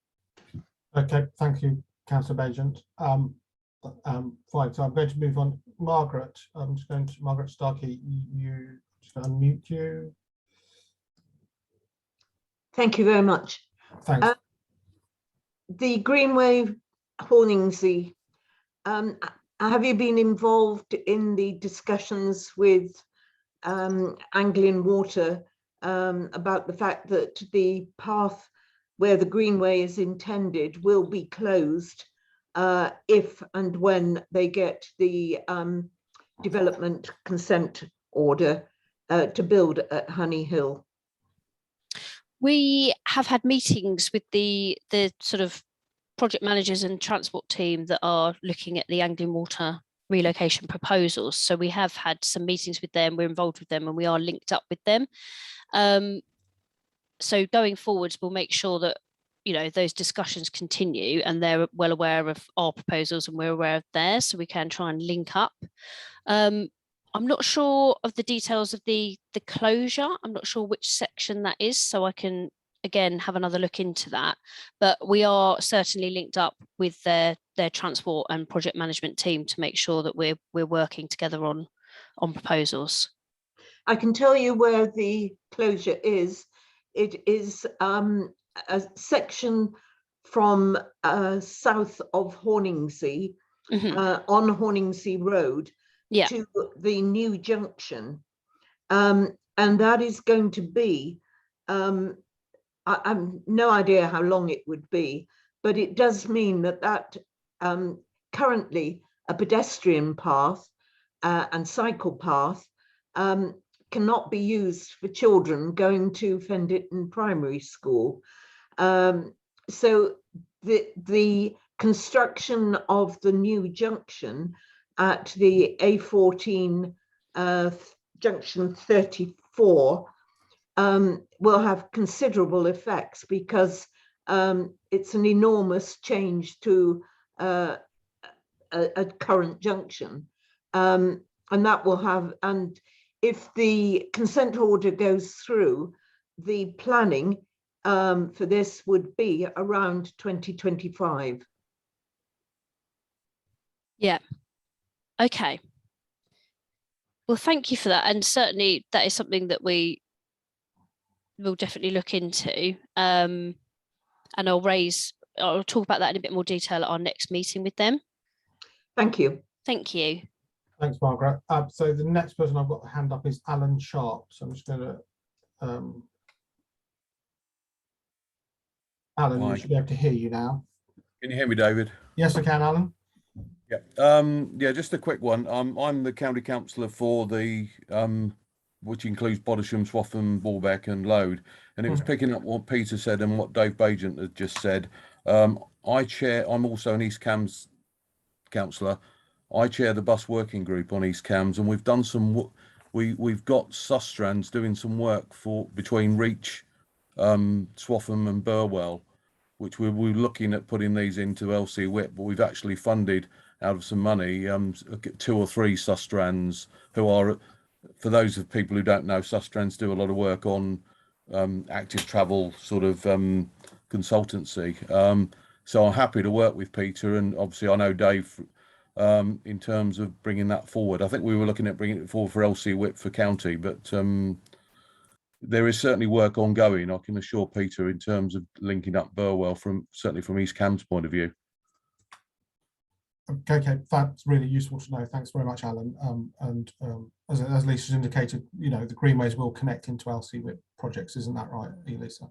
Okay, thank you, Councillor Bagent. Fine, so I'm going to move on. Margaret, I'm just going to Margaret Starkey. You just unmute you. Thank you very much. Thanks. The Greenway Horningsea, have you been involved in the discussions with Anglian Water about the fact that the path where the Greenway is intended will be closed if and when they get the development consent order to build at Honey Hill? We have had meetings with the sort of project managers and transport team that are looking at the Anglian Water relocation proposals. So we have had some meetings with them, we're involved with them, and we are linked up with them. So going forwards, we'll make sure that, you know, those discussions continue and they're well aware of our proposals and we're aware of theirs, so we can try and link up. I'm not sure of the details of the closure. I'm not sure which section that is, so I can again have another look into that. But we are certainly linked up with their transport and project management team to make sure that we're working together on proposals. I can tell you where the closure is. It is a section from south of Horningsea, on Horningsea Road, to the new junction, and that is going to be, I've no idea how long it would be, but it does mean that currently a pedestrian path and cycle path cannot be used for children going to Fenditton Primary School. So the construction of the new junction at the A14 junction 34 will have considerable effects, because it's an enormous change to a current junction, and that will have, and if the consent order goes through, the planning for this would be around 2025. Yeah. Okay. Well, thank you for that. And certainly that is something that we will definitely look into. And I'll talk about that in a bit more detail at our next meeting with them. Thank you. Thank you. Thanks, Margaret. So the next person I've got a hand up is Alan Sharp. So I'm just going to, Alan, Hi. we should be able to hear you now. Can you hear me, David? Yes, I can, Alan. Yeah. Just a quick one. I'm the county councillor for the which includes Bodisham, Swaffham, Balbeck, and Load, and it was picking up what Peter said and what Dave Bagent had just said. I'm also an East Cams councillor. I chair the bus working group on East Cams, and we've done some. We've got Sustrans doing some work between Reach, Swaffham, and Burwell, which we're looking at putting these into LC WIP, but we've actually funded out of some money 2 or 3 Sustrans who are, for those of people who don't know, Sustrans do a lot of work on active travel sort of consultancy. So I'm happy to work with Peter, and obviously I know Dave in terms of bringing that forward. I think we were looking at bringing it forward for LC WIP for county, but there is certainly work ongoing, I can assure Peter, in terms of linking up Burwell certainly from East Cam's point of view. Okay, that's really useful to know. Thanks very much, Alan. As Lisa's indicated, you know, the Greenways will connect into LC WIP projects, isn't that right, Lisa?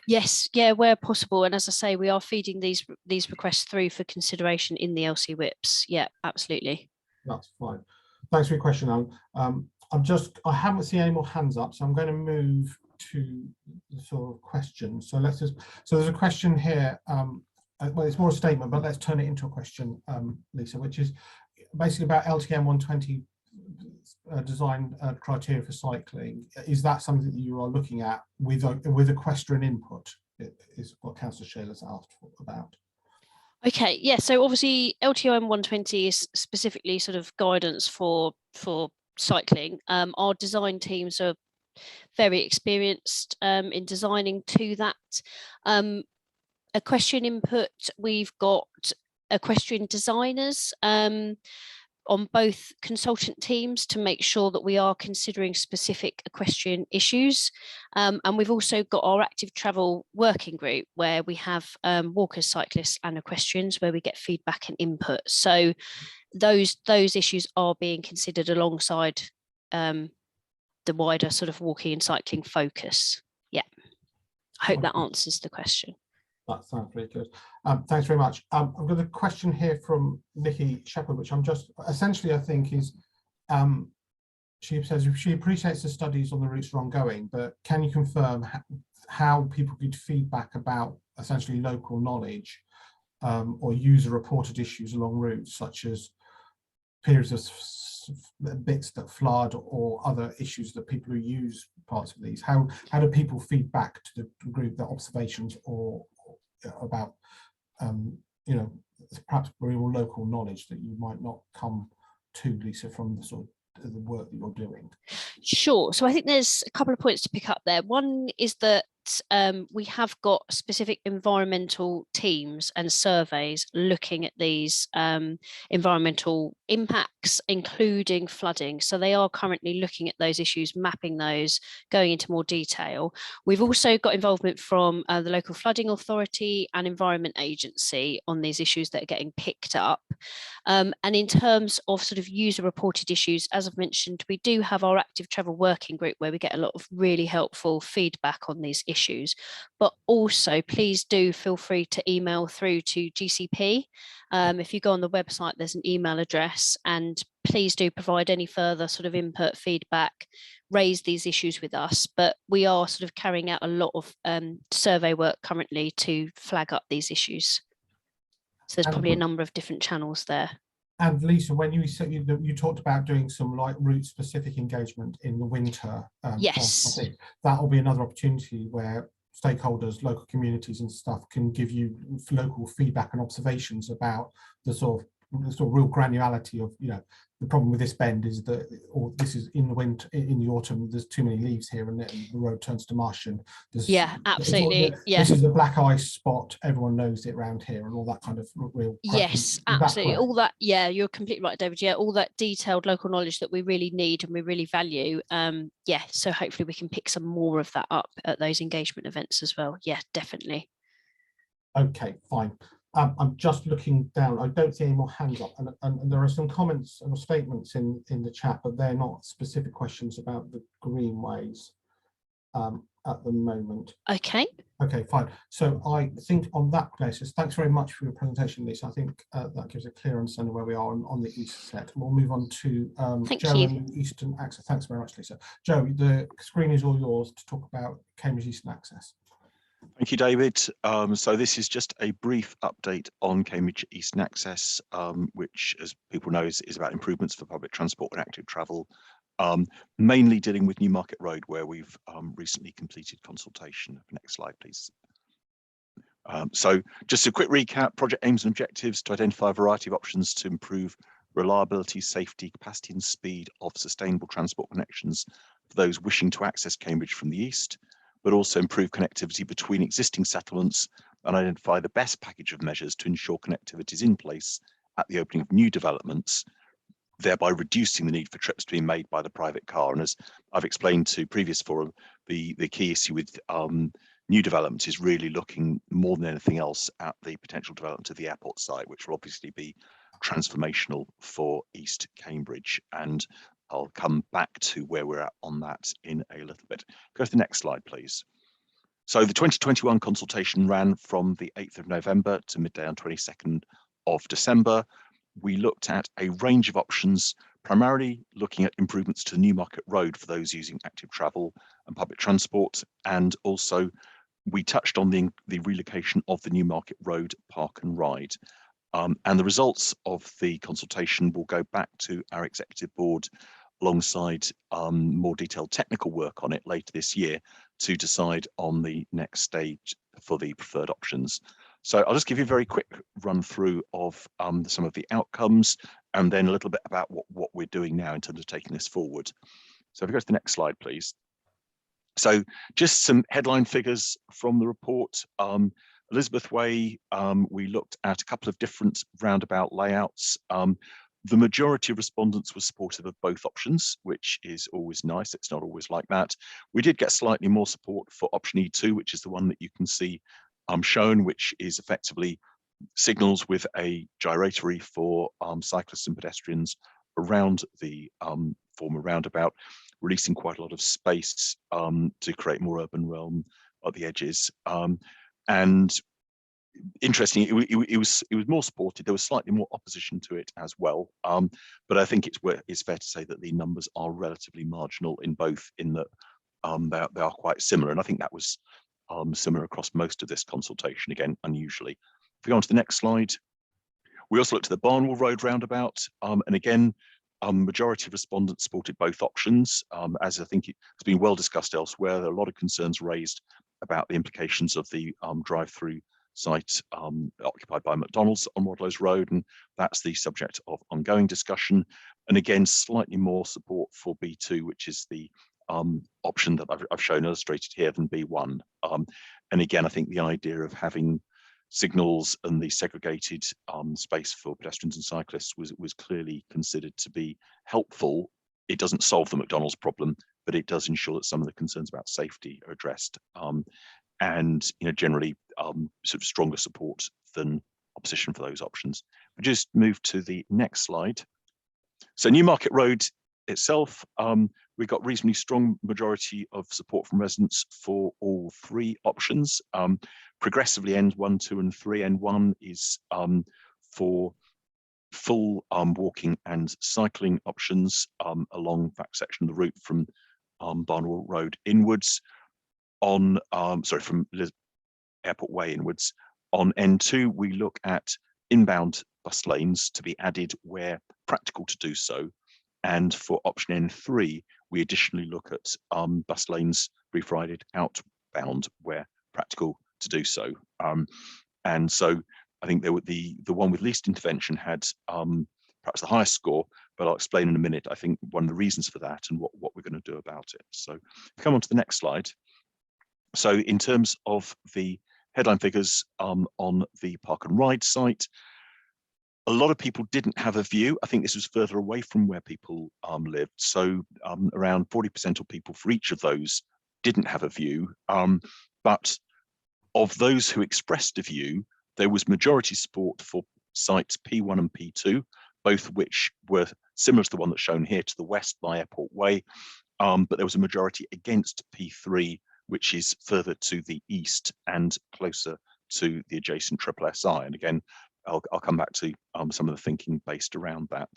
Yes, yeah, where possible. And as I say, we are feeding these requests through for consideration in the LC WIPs. Yeah, absolutely. That's fine. Thanks for your question, Alan. I haven't seen any more hands up, so I'm going to move to the sort of questions. So there's a question here. Well, it's more a statement, but let's turn it into a question, Lisa, which is basically about LTM 120 design criteria for cycling. Is that something that you are looking at with equestrian input? Is what Councillor Shayla's asked about. Okay, yeah. So obviously LTM 120 is specifically sort of guidance for cycling. Our design teams are very experienced in designing to that. equestrian input, we've got equestrian designers on both consultant teams to make sure that we are considering specific equestrian issues. And we've also got our active travel working group where we have walkers, cyclists and equestrians where we get feedback and input. So those issues are being considered alongside the wider sort of walking and cycling focus. Yeah, I hope that answers the question. That sounds really good. Thanks very much. I've got a question here from Nikki Shepherd, which I'm just essentially, I think is, she says she appreciates the studies on the routes are ongoing, but can you confirm how people get feedback about essentially local knowledge or user reported issues along routes, such as periods of bits that flood or other issues that people who use parts of these? How do people feed back to the group their observations or about you know, perhaps real local knowledge that you might not come to, Lisa, from the sort of the work that you're doing? Sure. So I think there's a couple of points to pick up there. One is that we have got specific environmental teams and surveys looking at these environmental impacts, including flooding. So they are currently looking at those issues, mapping those, going into more detail. We've also got involvement from the local flooding authority and environment agency on these issues that are getting picked up. And in terms of sort of user reported issues, as I've mentioned, we do have our active travel working group where we get a lot of really helpful feedback on these issues, but also please do feel free to email through to GCP. If you go on the website, there's an email address, and please do provide any further sort of input, feedback, raise these issues with us. But we are sort of carrying out a lot of survey work currently to flag up these issues. So there's probably a number of different channels there. And Lisa, when you said you talked about doing some like route specific engagement in the winter, yes, I think that will be another opportunity where stakeholders, local communities and stuff can give you local feedback and observations about the sort of real granularity of, you know, the problem with this bend is that, or this is in the winter, in the autumn, there's too many leaves here and the road turns to mush, and there's, yeah, absolutely, this is a black ice spot, everyone knows it around here, and all that kind of real. Yes, absolutely, all that, yeah, you're completely right, David. Yeah, all that detailed local knowledge that we really need and we really value. Yeah, so hopefully we can pick some more of that up at those engagement events as well. Yeah, definitely. Okay, fine. I'm just looking down. I don't see any more hands up, and there are some comments or statements in the chat, but they're not specific questions about the Greenways at the moment. Okay. Okay, fine. So I think on that basis, thanks very much for your presentation, Lisa. I think that gives a clear understanding where we are on the east set. We'll move on to Joe and Eastern Access. Thanks very much, Lisa. Joe, the screen is all yours to talk about Cambridge Eastern Access. Thank you, David. So this is just a brief update on Cambridge Eastern Access, which, as people know, is about improvements for public transport and active travel, mainly dealing with Newmarket Road, where we've recently completed consultation. Next slide, please. So just a quick recap: project aims and objectives to identify a variety of options to improve reliability, safety, capacity and speed of sustainable transport connections for those wishing to access Cambridge from the east, but also improve connectivity between existing settlements and identify the best package of measures to ensure connectivity is in place at the opening of new developments, thereby reducing the need for trips to be made by the private car. And as I've explained to previous forum, the key issue with new developments is really looking more than anything else at the potential development of the airport site, which will obviously be transformational for East Cambridge. And I'll come back to where we're at on that in a little bit. Go to the next slide, please. So the 2021 consultation ran from the 8th of November to midday on 22nd of December. We looked at a range of options, primarily looking at improvements to Newmarket Road for those using active travel and public transport. And also we touched on the relocation of the Newmarket Road Park and Ride. And the results of the consultation will go back to our executive board alongside more detailed technical work on it later this year to decide on the next stage for the preferred options. So I'll just give you a very quick run through of some of the outcomes and then a little bit about what we're doing now in terms of taking this forward. So if we go to the next slide, please. So just some headline figures from the report. A Elizabeth Way, we looked at a couple of different roundabout layouts. The majority of respondents were supportive of both options, which is always nice. It's not always like that. We did get slightly more support for option E2, which is the one that you can see shown, which is effectively signals with a gyratory for cyclists and pedestrians around the former roundabout, releasing quite a lot of space to create more urban realm at the edges. And interesting, it was more supported. There was slightly more opposition to it as well, but I think it's fair to say that the numbers are relatively marginal in both, in that they are quite similar, and I think that was similar across most of this consultation, again unusually. If we go on to the next slide, we also looked at the Barnwood Road roundabout, and again majority of respondents supported both options. As I think it's been well discussed elsewhere, there are a lot of concerns raised about the implications of the drive-through site occupied by McDonald's on Wadlows Road, and that's the subject of ongoing discussion. And again, slightly more support for B2, which is the option that I've shown illustrated here, than B1. And again, I think the idea of having signals and the segregated space for pedestrians and cyclists was clearly considered to be helpful. It doesn't solve the McDonald's problem, but it does ensure that some of the concerns about safety are addressed. And generally sort of stronger support than opposition for those options. We just move to the next slide. So Newmarket Road itself, we got reasonably strong majority of support from residents for all three options. Progressively N1, 2 and 3. N1 is for full walking and cycling options along that section of the route from Barnwood Road inwards. On from Airport Way inwards. On N2, we look at inbound bus lanes to be added where practical to do so. And for option N3, we additionally look at bus lanes reprovided outbound where practical to do so. And so I think the one with least intervention had perhaps the highest score, but I'll explain in a minute, I think, one of the reasons for that and what we're going to do about it. So come on to the next slide. So in terms of the headline figures on the Park and Ride site, a lot of people didn't have a view. I think this was further away from where people lived. So around 40% of people for each of those didn't have a view. But of those who expressed a view, there was majority support for sites P1 and P2, both of which were similar to the one that's shown here to the west by Airport Way. But there was a majority against P3, which is further to the east and closer to the adjacent SSI. And again, I'll come back to some of the thinking based around that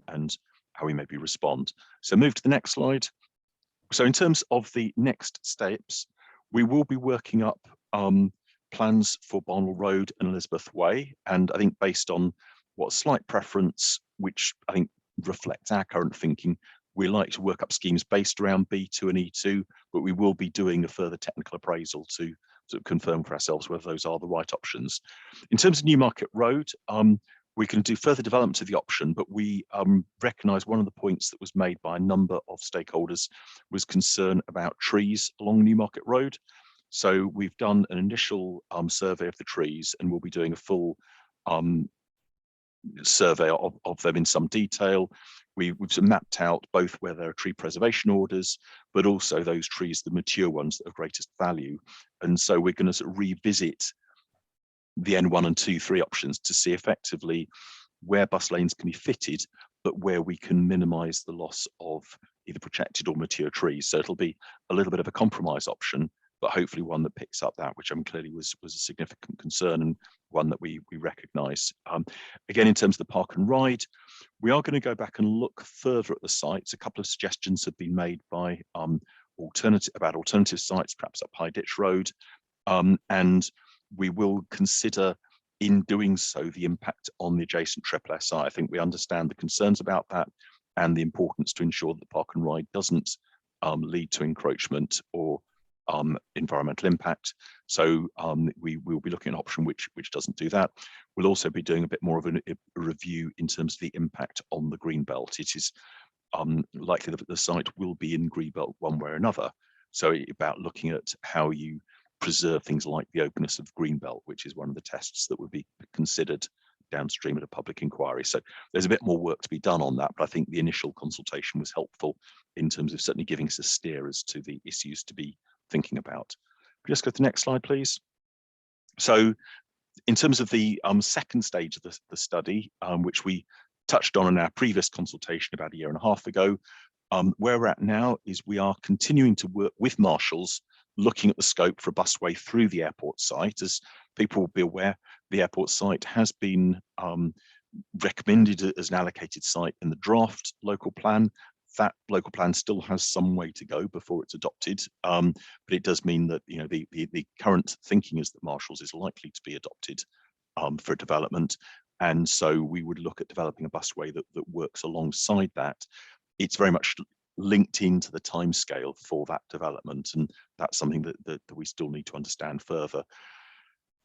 and how we maybe respond. So move to the next slide. So in terms of the next steps, we will be working up plans for Barnwood Road and Elizabeth Way. And I think based on what slight preference, which I think reflects our current thinking, we like to work up schemes based around B2 and E2, but we will be doing a further technical appraisal to sort of confirm for ourselves whether those are the right options. In terms of Newmarket Road, we can do further development of the option, but we recognise one of the points that was made by a number of stakeholders was concern about trees along Newmarket Road. So we've done an initial survey of the trees, and we'll be doing a full survey of them in some detail. We've sort of mapped out both where there are tree preservation orders, but also those trees, the mature ones that have greatest value. And so we're going to sort of revisit the N1 and 2, 3 options to see effectively where bus lanes can be fitted, but where we can minimise the loss of either protected or mature trees. So it'll be a little bit of a compromise option, but hopefully one that picks up that, which clearly was a significant concern and one that we recognise. Again, in terms of the Park and Ride, we are going to go back and look further at the sites. A couple of suggestions have been made by alternative sites, perhaps up High Ditch Road, and we will consider in doing so the impact on the adjacent SSI. I think we understand the concerns about that and the importance to ensure that the Park and Ride doesn't lead to encroachment or environmental impact. So we will be looking at an option which doesn't do that. We'll also be doing a bit more of a review in terms of the impact on the green belt. It is likely that the site will be in green belt one way or another. So about looking at how you preserve things like the openness of Greenbelt, which is one of the tests that would be considered downstream at a public inquiry. So there's a bit more work to be done on that, but I think the initial consultation was helpful in terms of certainly giving us a steer as to the issues to be thinking about. Just go to the next slide, please. So in terms of the second stage of the study, which we touched on in our previous consultation about a year and a half ago, where we're at now is we are continuing to work with marshals, looking at the scope for a busway through the airport site. As people will be aware, the airport site has been recommended as an allocated site in the draft local plan. That local plan still has some way to go before it's adopted, but it does mean that the current thinking is that Marshalls is likely to be adopted for development, and so we would look at developing a busway that works alongside that. It's very much linked into the timescale for that development, and that's something that we still need to understand further.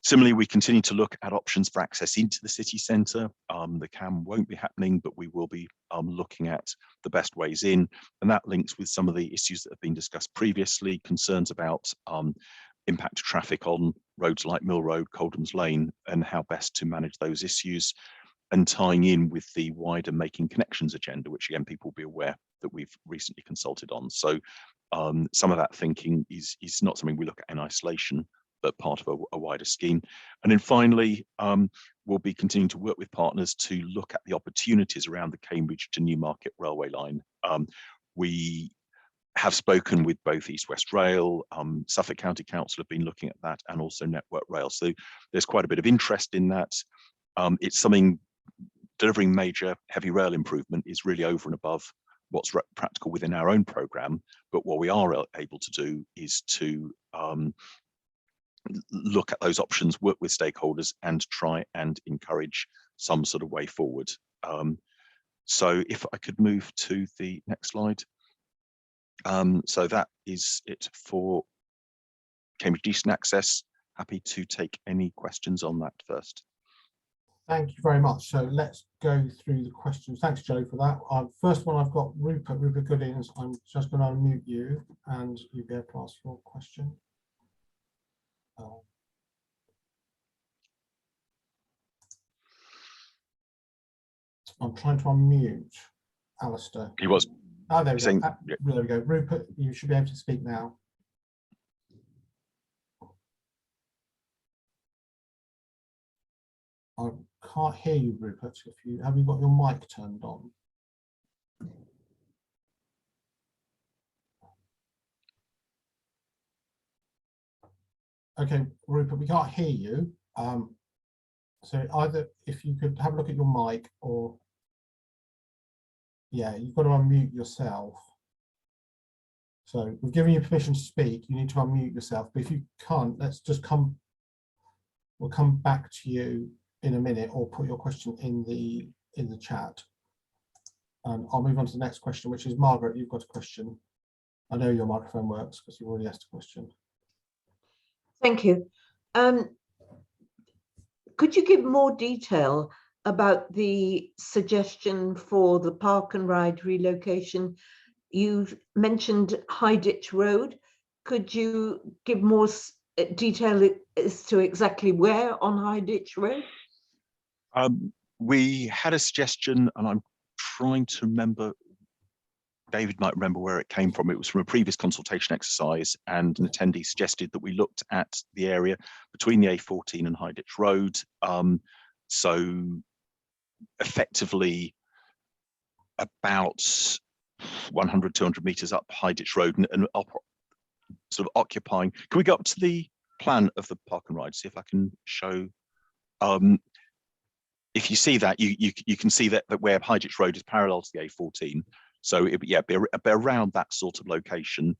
Similarly, we continue to look at options for access into the city centre. The CAM won't be happening, but we will be looking at the best ways in, and that links with some of the issues that have been discussed previously, concerns about impact of traffic on roads like Mill Road, Coldham's Lane, and how best to manage those issues, and tying in with the wider Making Connections agenda, which again, people will be aware that we've recently consulted on. So some of that thinking is not something we look at in isolation, but part of a wider scheme. And then finally, we'll be continuing to work with partners to look at the opportunities around the Cambridge to Newmarket railway line. We have spoken with both East West Rail, Suffolk County Council have been looking at that, and also Network Rail. So there's quite a bit of interest in that. It's something, delivering major heavy rail improvement is really over and above what's practical within our own programme. But what we are able to do is to look at those options, work with stakeholders, and try and encourage some sort of way forward. So if I could move to the next slide. So that is it for Cambridge Decent Access. Happy to take any questions on that first. Thank you very much. So let's go through the questions. Thanks, Joe, for that. First one, I've got Rupert Goodings. I'm just going to unmute you and you'll be able to ask your question. I'm trying to unmute Alistair. He was. Oh, there we saying, go. There we go. Rupert, you should be able to speak now. I can't hear you, Rupert. Have you got your mic turned on? Okay, Rupert, we can't hear you. So either if you could have a look at your mic, or yeah, you've got to unmute yourself. So we've given you permission to speak. You need to unmute yourself. But if you can't, we'll come back to you in a minute, or put your question in the chat. And I'll move on to the next question, which is Margaret. You've got a question. I know your microphone works because you've already asked a question. Thank you. Could you give more detail about the suggestion for the park and ride relocation? You mentioned High Ditch Road. Could you give more detail as to exactly where on High Ditch Road? We had a suggestion, and I'm trying to remember, David might remember where it came from. It was from a previous consultation exercise, and an attendee suggested that we looked at the area between the A14 and High Ditch Road. So effectively about 100, 200 metres up High Ditch Road, and up, sort of occupying. Can we go up to the plan of the park and ride, see if I can show? If you see that, you can see that where High Ditch Road is parallel to the A14. So it be around that sort of location.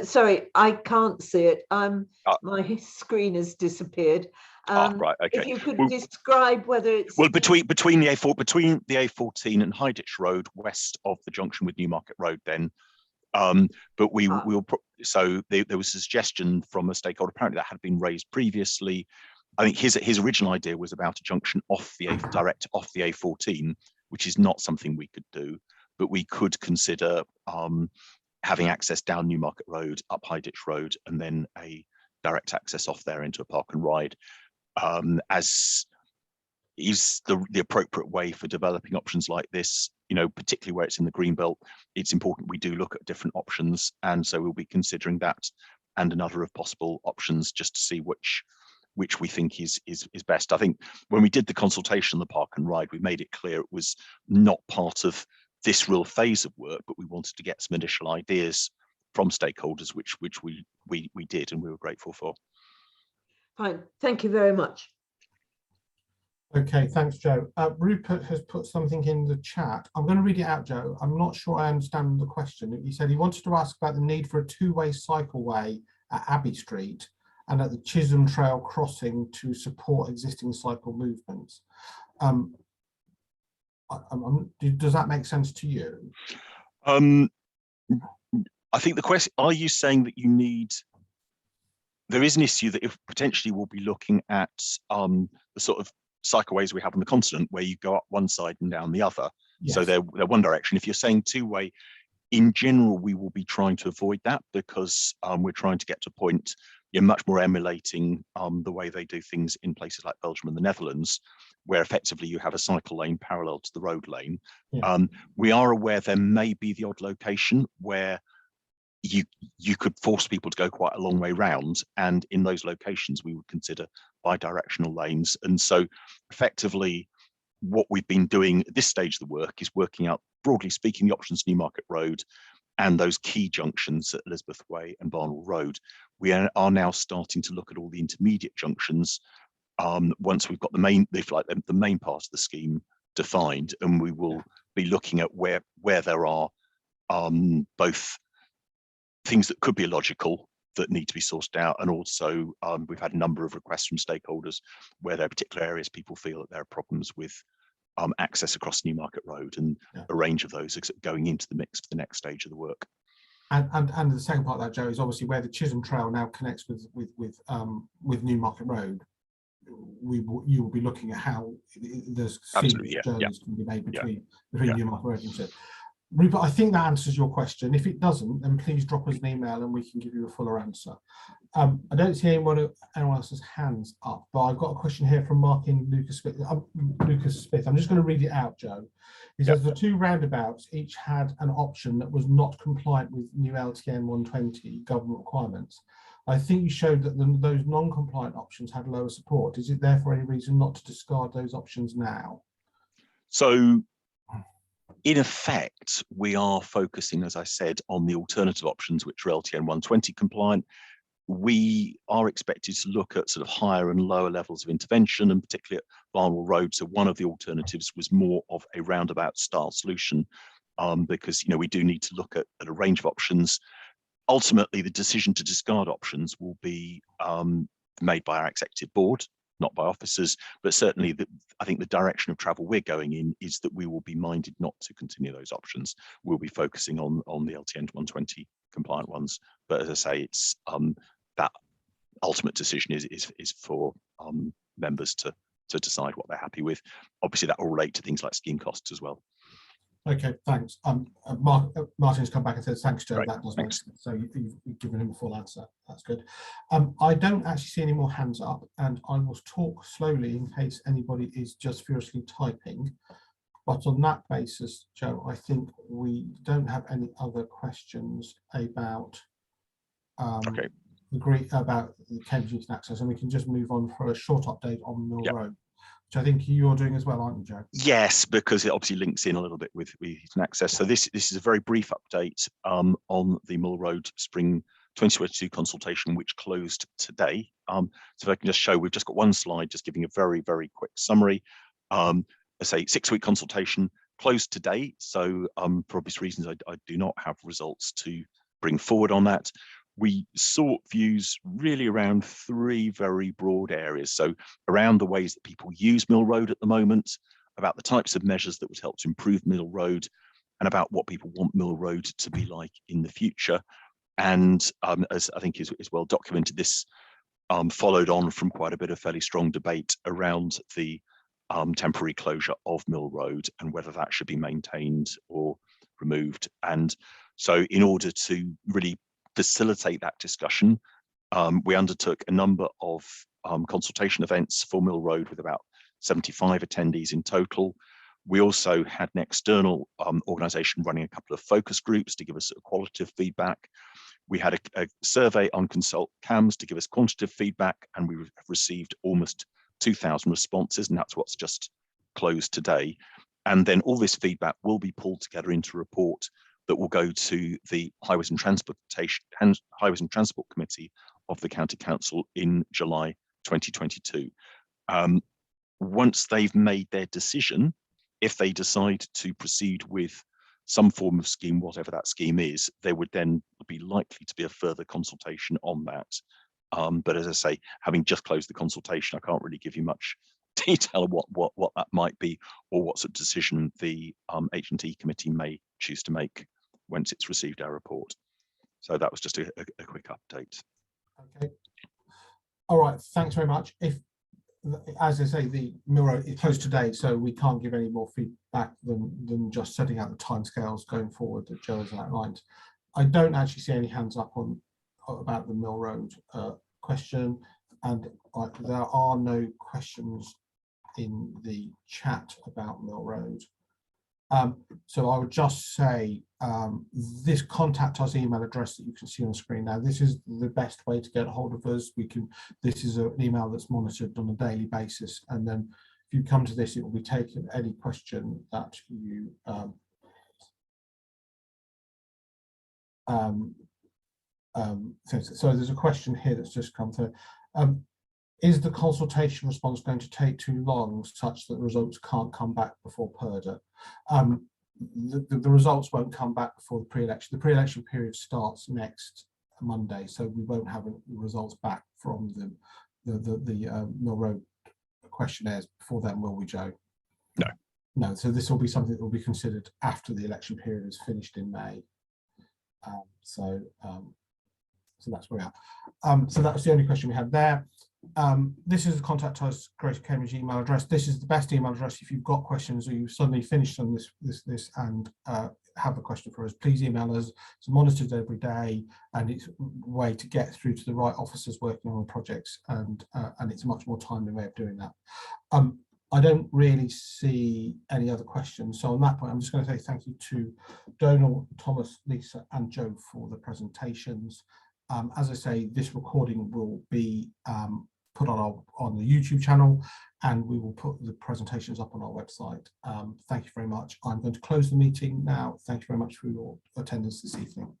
Sorry, I can't see it. My screen has disappeared. Right, okay. If you could describe whether it's between the A14 and High Ditch Road, west of the junction with Newmarket Road, then. But so there was a suggestion from a stakeholder. Apparently that had been raised previously. I think his original idea was about a junction direct off the A14, which is not something we could do, but we could consider having access down Newmarket Road, up High Ditch Road, and then a direct access off there into a park and ride, as is the appropriate way for developing options like this. You know, particularly where it's in the Greenbelt, it's important we do look at different options, and so we'll be considering that and another of possible options just to see which we think is best. I think when we did the consultation on the park and ride, we made it clear it was not part of this real phase of work, but we wanted to get some initial ideas from stakeholders, which we did, and we were grateful for. Fine, thank you very much. Okay, thanks, Joe. Rupert has put something in the chat. I'm going to read it out, Joe. I'm not sure I understand the question. He said he wanted to ask about the need for a two-way cycleway at Abbey Street and at the Chisholm Trail crossing to support existing cycle movements. Does that make sense to you? I think the question, are you saying that you need, there is an issue that if potentially we'll be looking at the sort of cycleways we have on the continent where you go up one side and down the other. Yes. So they're one direction. If you're saying two-way, in general, we will be trying to avoid that because we're trying to get to a point you're much more emulating the way they do things in places like Belgium and the Netherlands, where effectively you have a cycle lane parallel to the road lane. Yeah. We are aware there may be the odd location where you could force people to go quite a long way round, and in those locations we would consider bi-directional lanes. And so effectively what we've been doing at this stage of the work is working out, broadly speaking, the options Newmarket Road and those key junctions at Elizabeth Way and Barnwood Road. We are now starting to look at all the intermediate junctions once we've got the main part of the scheme defined, and we will be looking at where there are both things that could be illogical that need to be sourced out, and also we've had a number of requests from stakeholders where there are particular areas people feel that there are problems with access across Newmarket Road, and a range of those going into the mix for the next stage of the work. And the second part of that, Joe, is obviously where the Chisholm Trail now connects with Newmarket Road. You will be looking at how the journeys can be made between Newmarket Road and Chisholm. Rupert, I think that answers your question. If it doesn't, then please drop us an email and we can give you a fuller answer. I don't see anyone else's hands up, but I've got a question here from Martin Lucas Smith. I'm just going to read it out, Joe. He says the two roundabouts each had an option that was not compliant with new LTN 120 government requirements. I think you showed that those non-compliant options had lower support. Is it therefore any reason not to discard those options now? So, in effect, we are focusing, as I said, on the alternative options, which are LTN 120 compliant. We are expected to look at sort of higher and lower levels of intervention, and particularly at Barnwood Road. So one of the alternatives was more of a roundabout style solution, because we do need to look at a range of options. Ultimately, the decision to discard options will be made by our executive board, not by officers, but certainly I think the direction of travel we're going in is that we will be minded not to continue those options. We'll be focusing on the LTN 120 compliant ones. But as I say, it's that ultimate decision is for members to decide what they're happy with. Obviously, that will relate to things like scheme costs as well. Okay, thanks. Martin's come back and said, thanks, Joe. Right. That does make sense. So you've given him a full answer. That's good. I don't actually see any more hands up, and I will talk slowly in case anybody is just furiously typing. But on that basis, Joe, I think we don't have any other questions about about the Cambridge Access, and we can just move on for a short update on Mill Road, which I think you're doing as well, aren't you, Joe? Yes, because it obviously links in a little bit with Eaton Access. So this is a very brief update on the Mill Road Spring 2022 consultation, which closed today. So if I can just show, we've just got one slide, just giving a very, very quick summary. I say 6-week consultation closed today. So for obvious reasons, I do not have results to bring forward on that. We sought views really around 3 very broad areas. So around the ways that people use Mill Road at the moment, about the types of measures that would help to improve Mill Road, and about what people want Mill Road to be like in the future. And as I think is well documented, this followed on from quite a bit of fairly strong debate around the temporary closure of Mill Road and whether that should be maintained or removed. And So in order to really facilitate that discussion, we undertook a number of consultation events for Mill Road with about 75 attendees in total. We also had an external organisation running a couple of focus groups to give us qualitative feedback. We had a survey on Consult CAMS to give us quantitative feedback, and we have received almost 2,000 responses, and that's what's just closed today. And then all this feedback will be pulled together into a report that will go to the Highways and Transport Committee of the County Council in July 2022. Once they've made their decision, if they decide to proceed with some form of scheme, whatever that scheme is, there would then be likely to be a further consultation on that. But as I say, having just closed the consultation, I can't really give you much detail of what that might be, or what sort of decision the H&T committee may choose to make once it's received our report. So that was just a quick update. Okay. All right, thanks very much. If, as I say, the Mill Road is closed today, so we can't give any more feedback than just setting out the timescales going forward that Joe has outlined. I don't actually see any hands up on about the Mill Road question, and there are no questions in the chat about Mill Road. So I would just say this contact us email address that you can see on screen now, this is the best way to get a hold of us. This is an email that's monitored on a daily basis, and then if you come to this, it will be taken any question that you so there's a question here that's just come through. Is the consultation response going to take too long such that the results can't come back before PERDA? The results won't come back before the pre-election. The pre-election period starts next Monday, so we won't have results back from the Mill Road questionnaires before then, will we, Joe? No. No, so this will be something that will be considered after the election period is finished in May. So that's where we are. So that was the only question we had there. This is the contact us Greater Cambridge email address. This is the best email address if you've got questions, or you've suddenly finished on this and have a question for us. Please email us. It's monitored every day, and it's a way to get through to the right officers working on projects, and it's a much more timely way of doing that. I don't really see any other questions, so on that point I'm just going to say thank you to Donal, Thomas, Lisa and Joe for the presentations. As I say, this recording will be put on the YouTube channel, and we will put the presentations up on our website. Thank you very much. I'm going to close the meeting now. Thank you very much for your attendance this evening.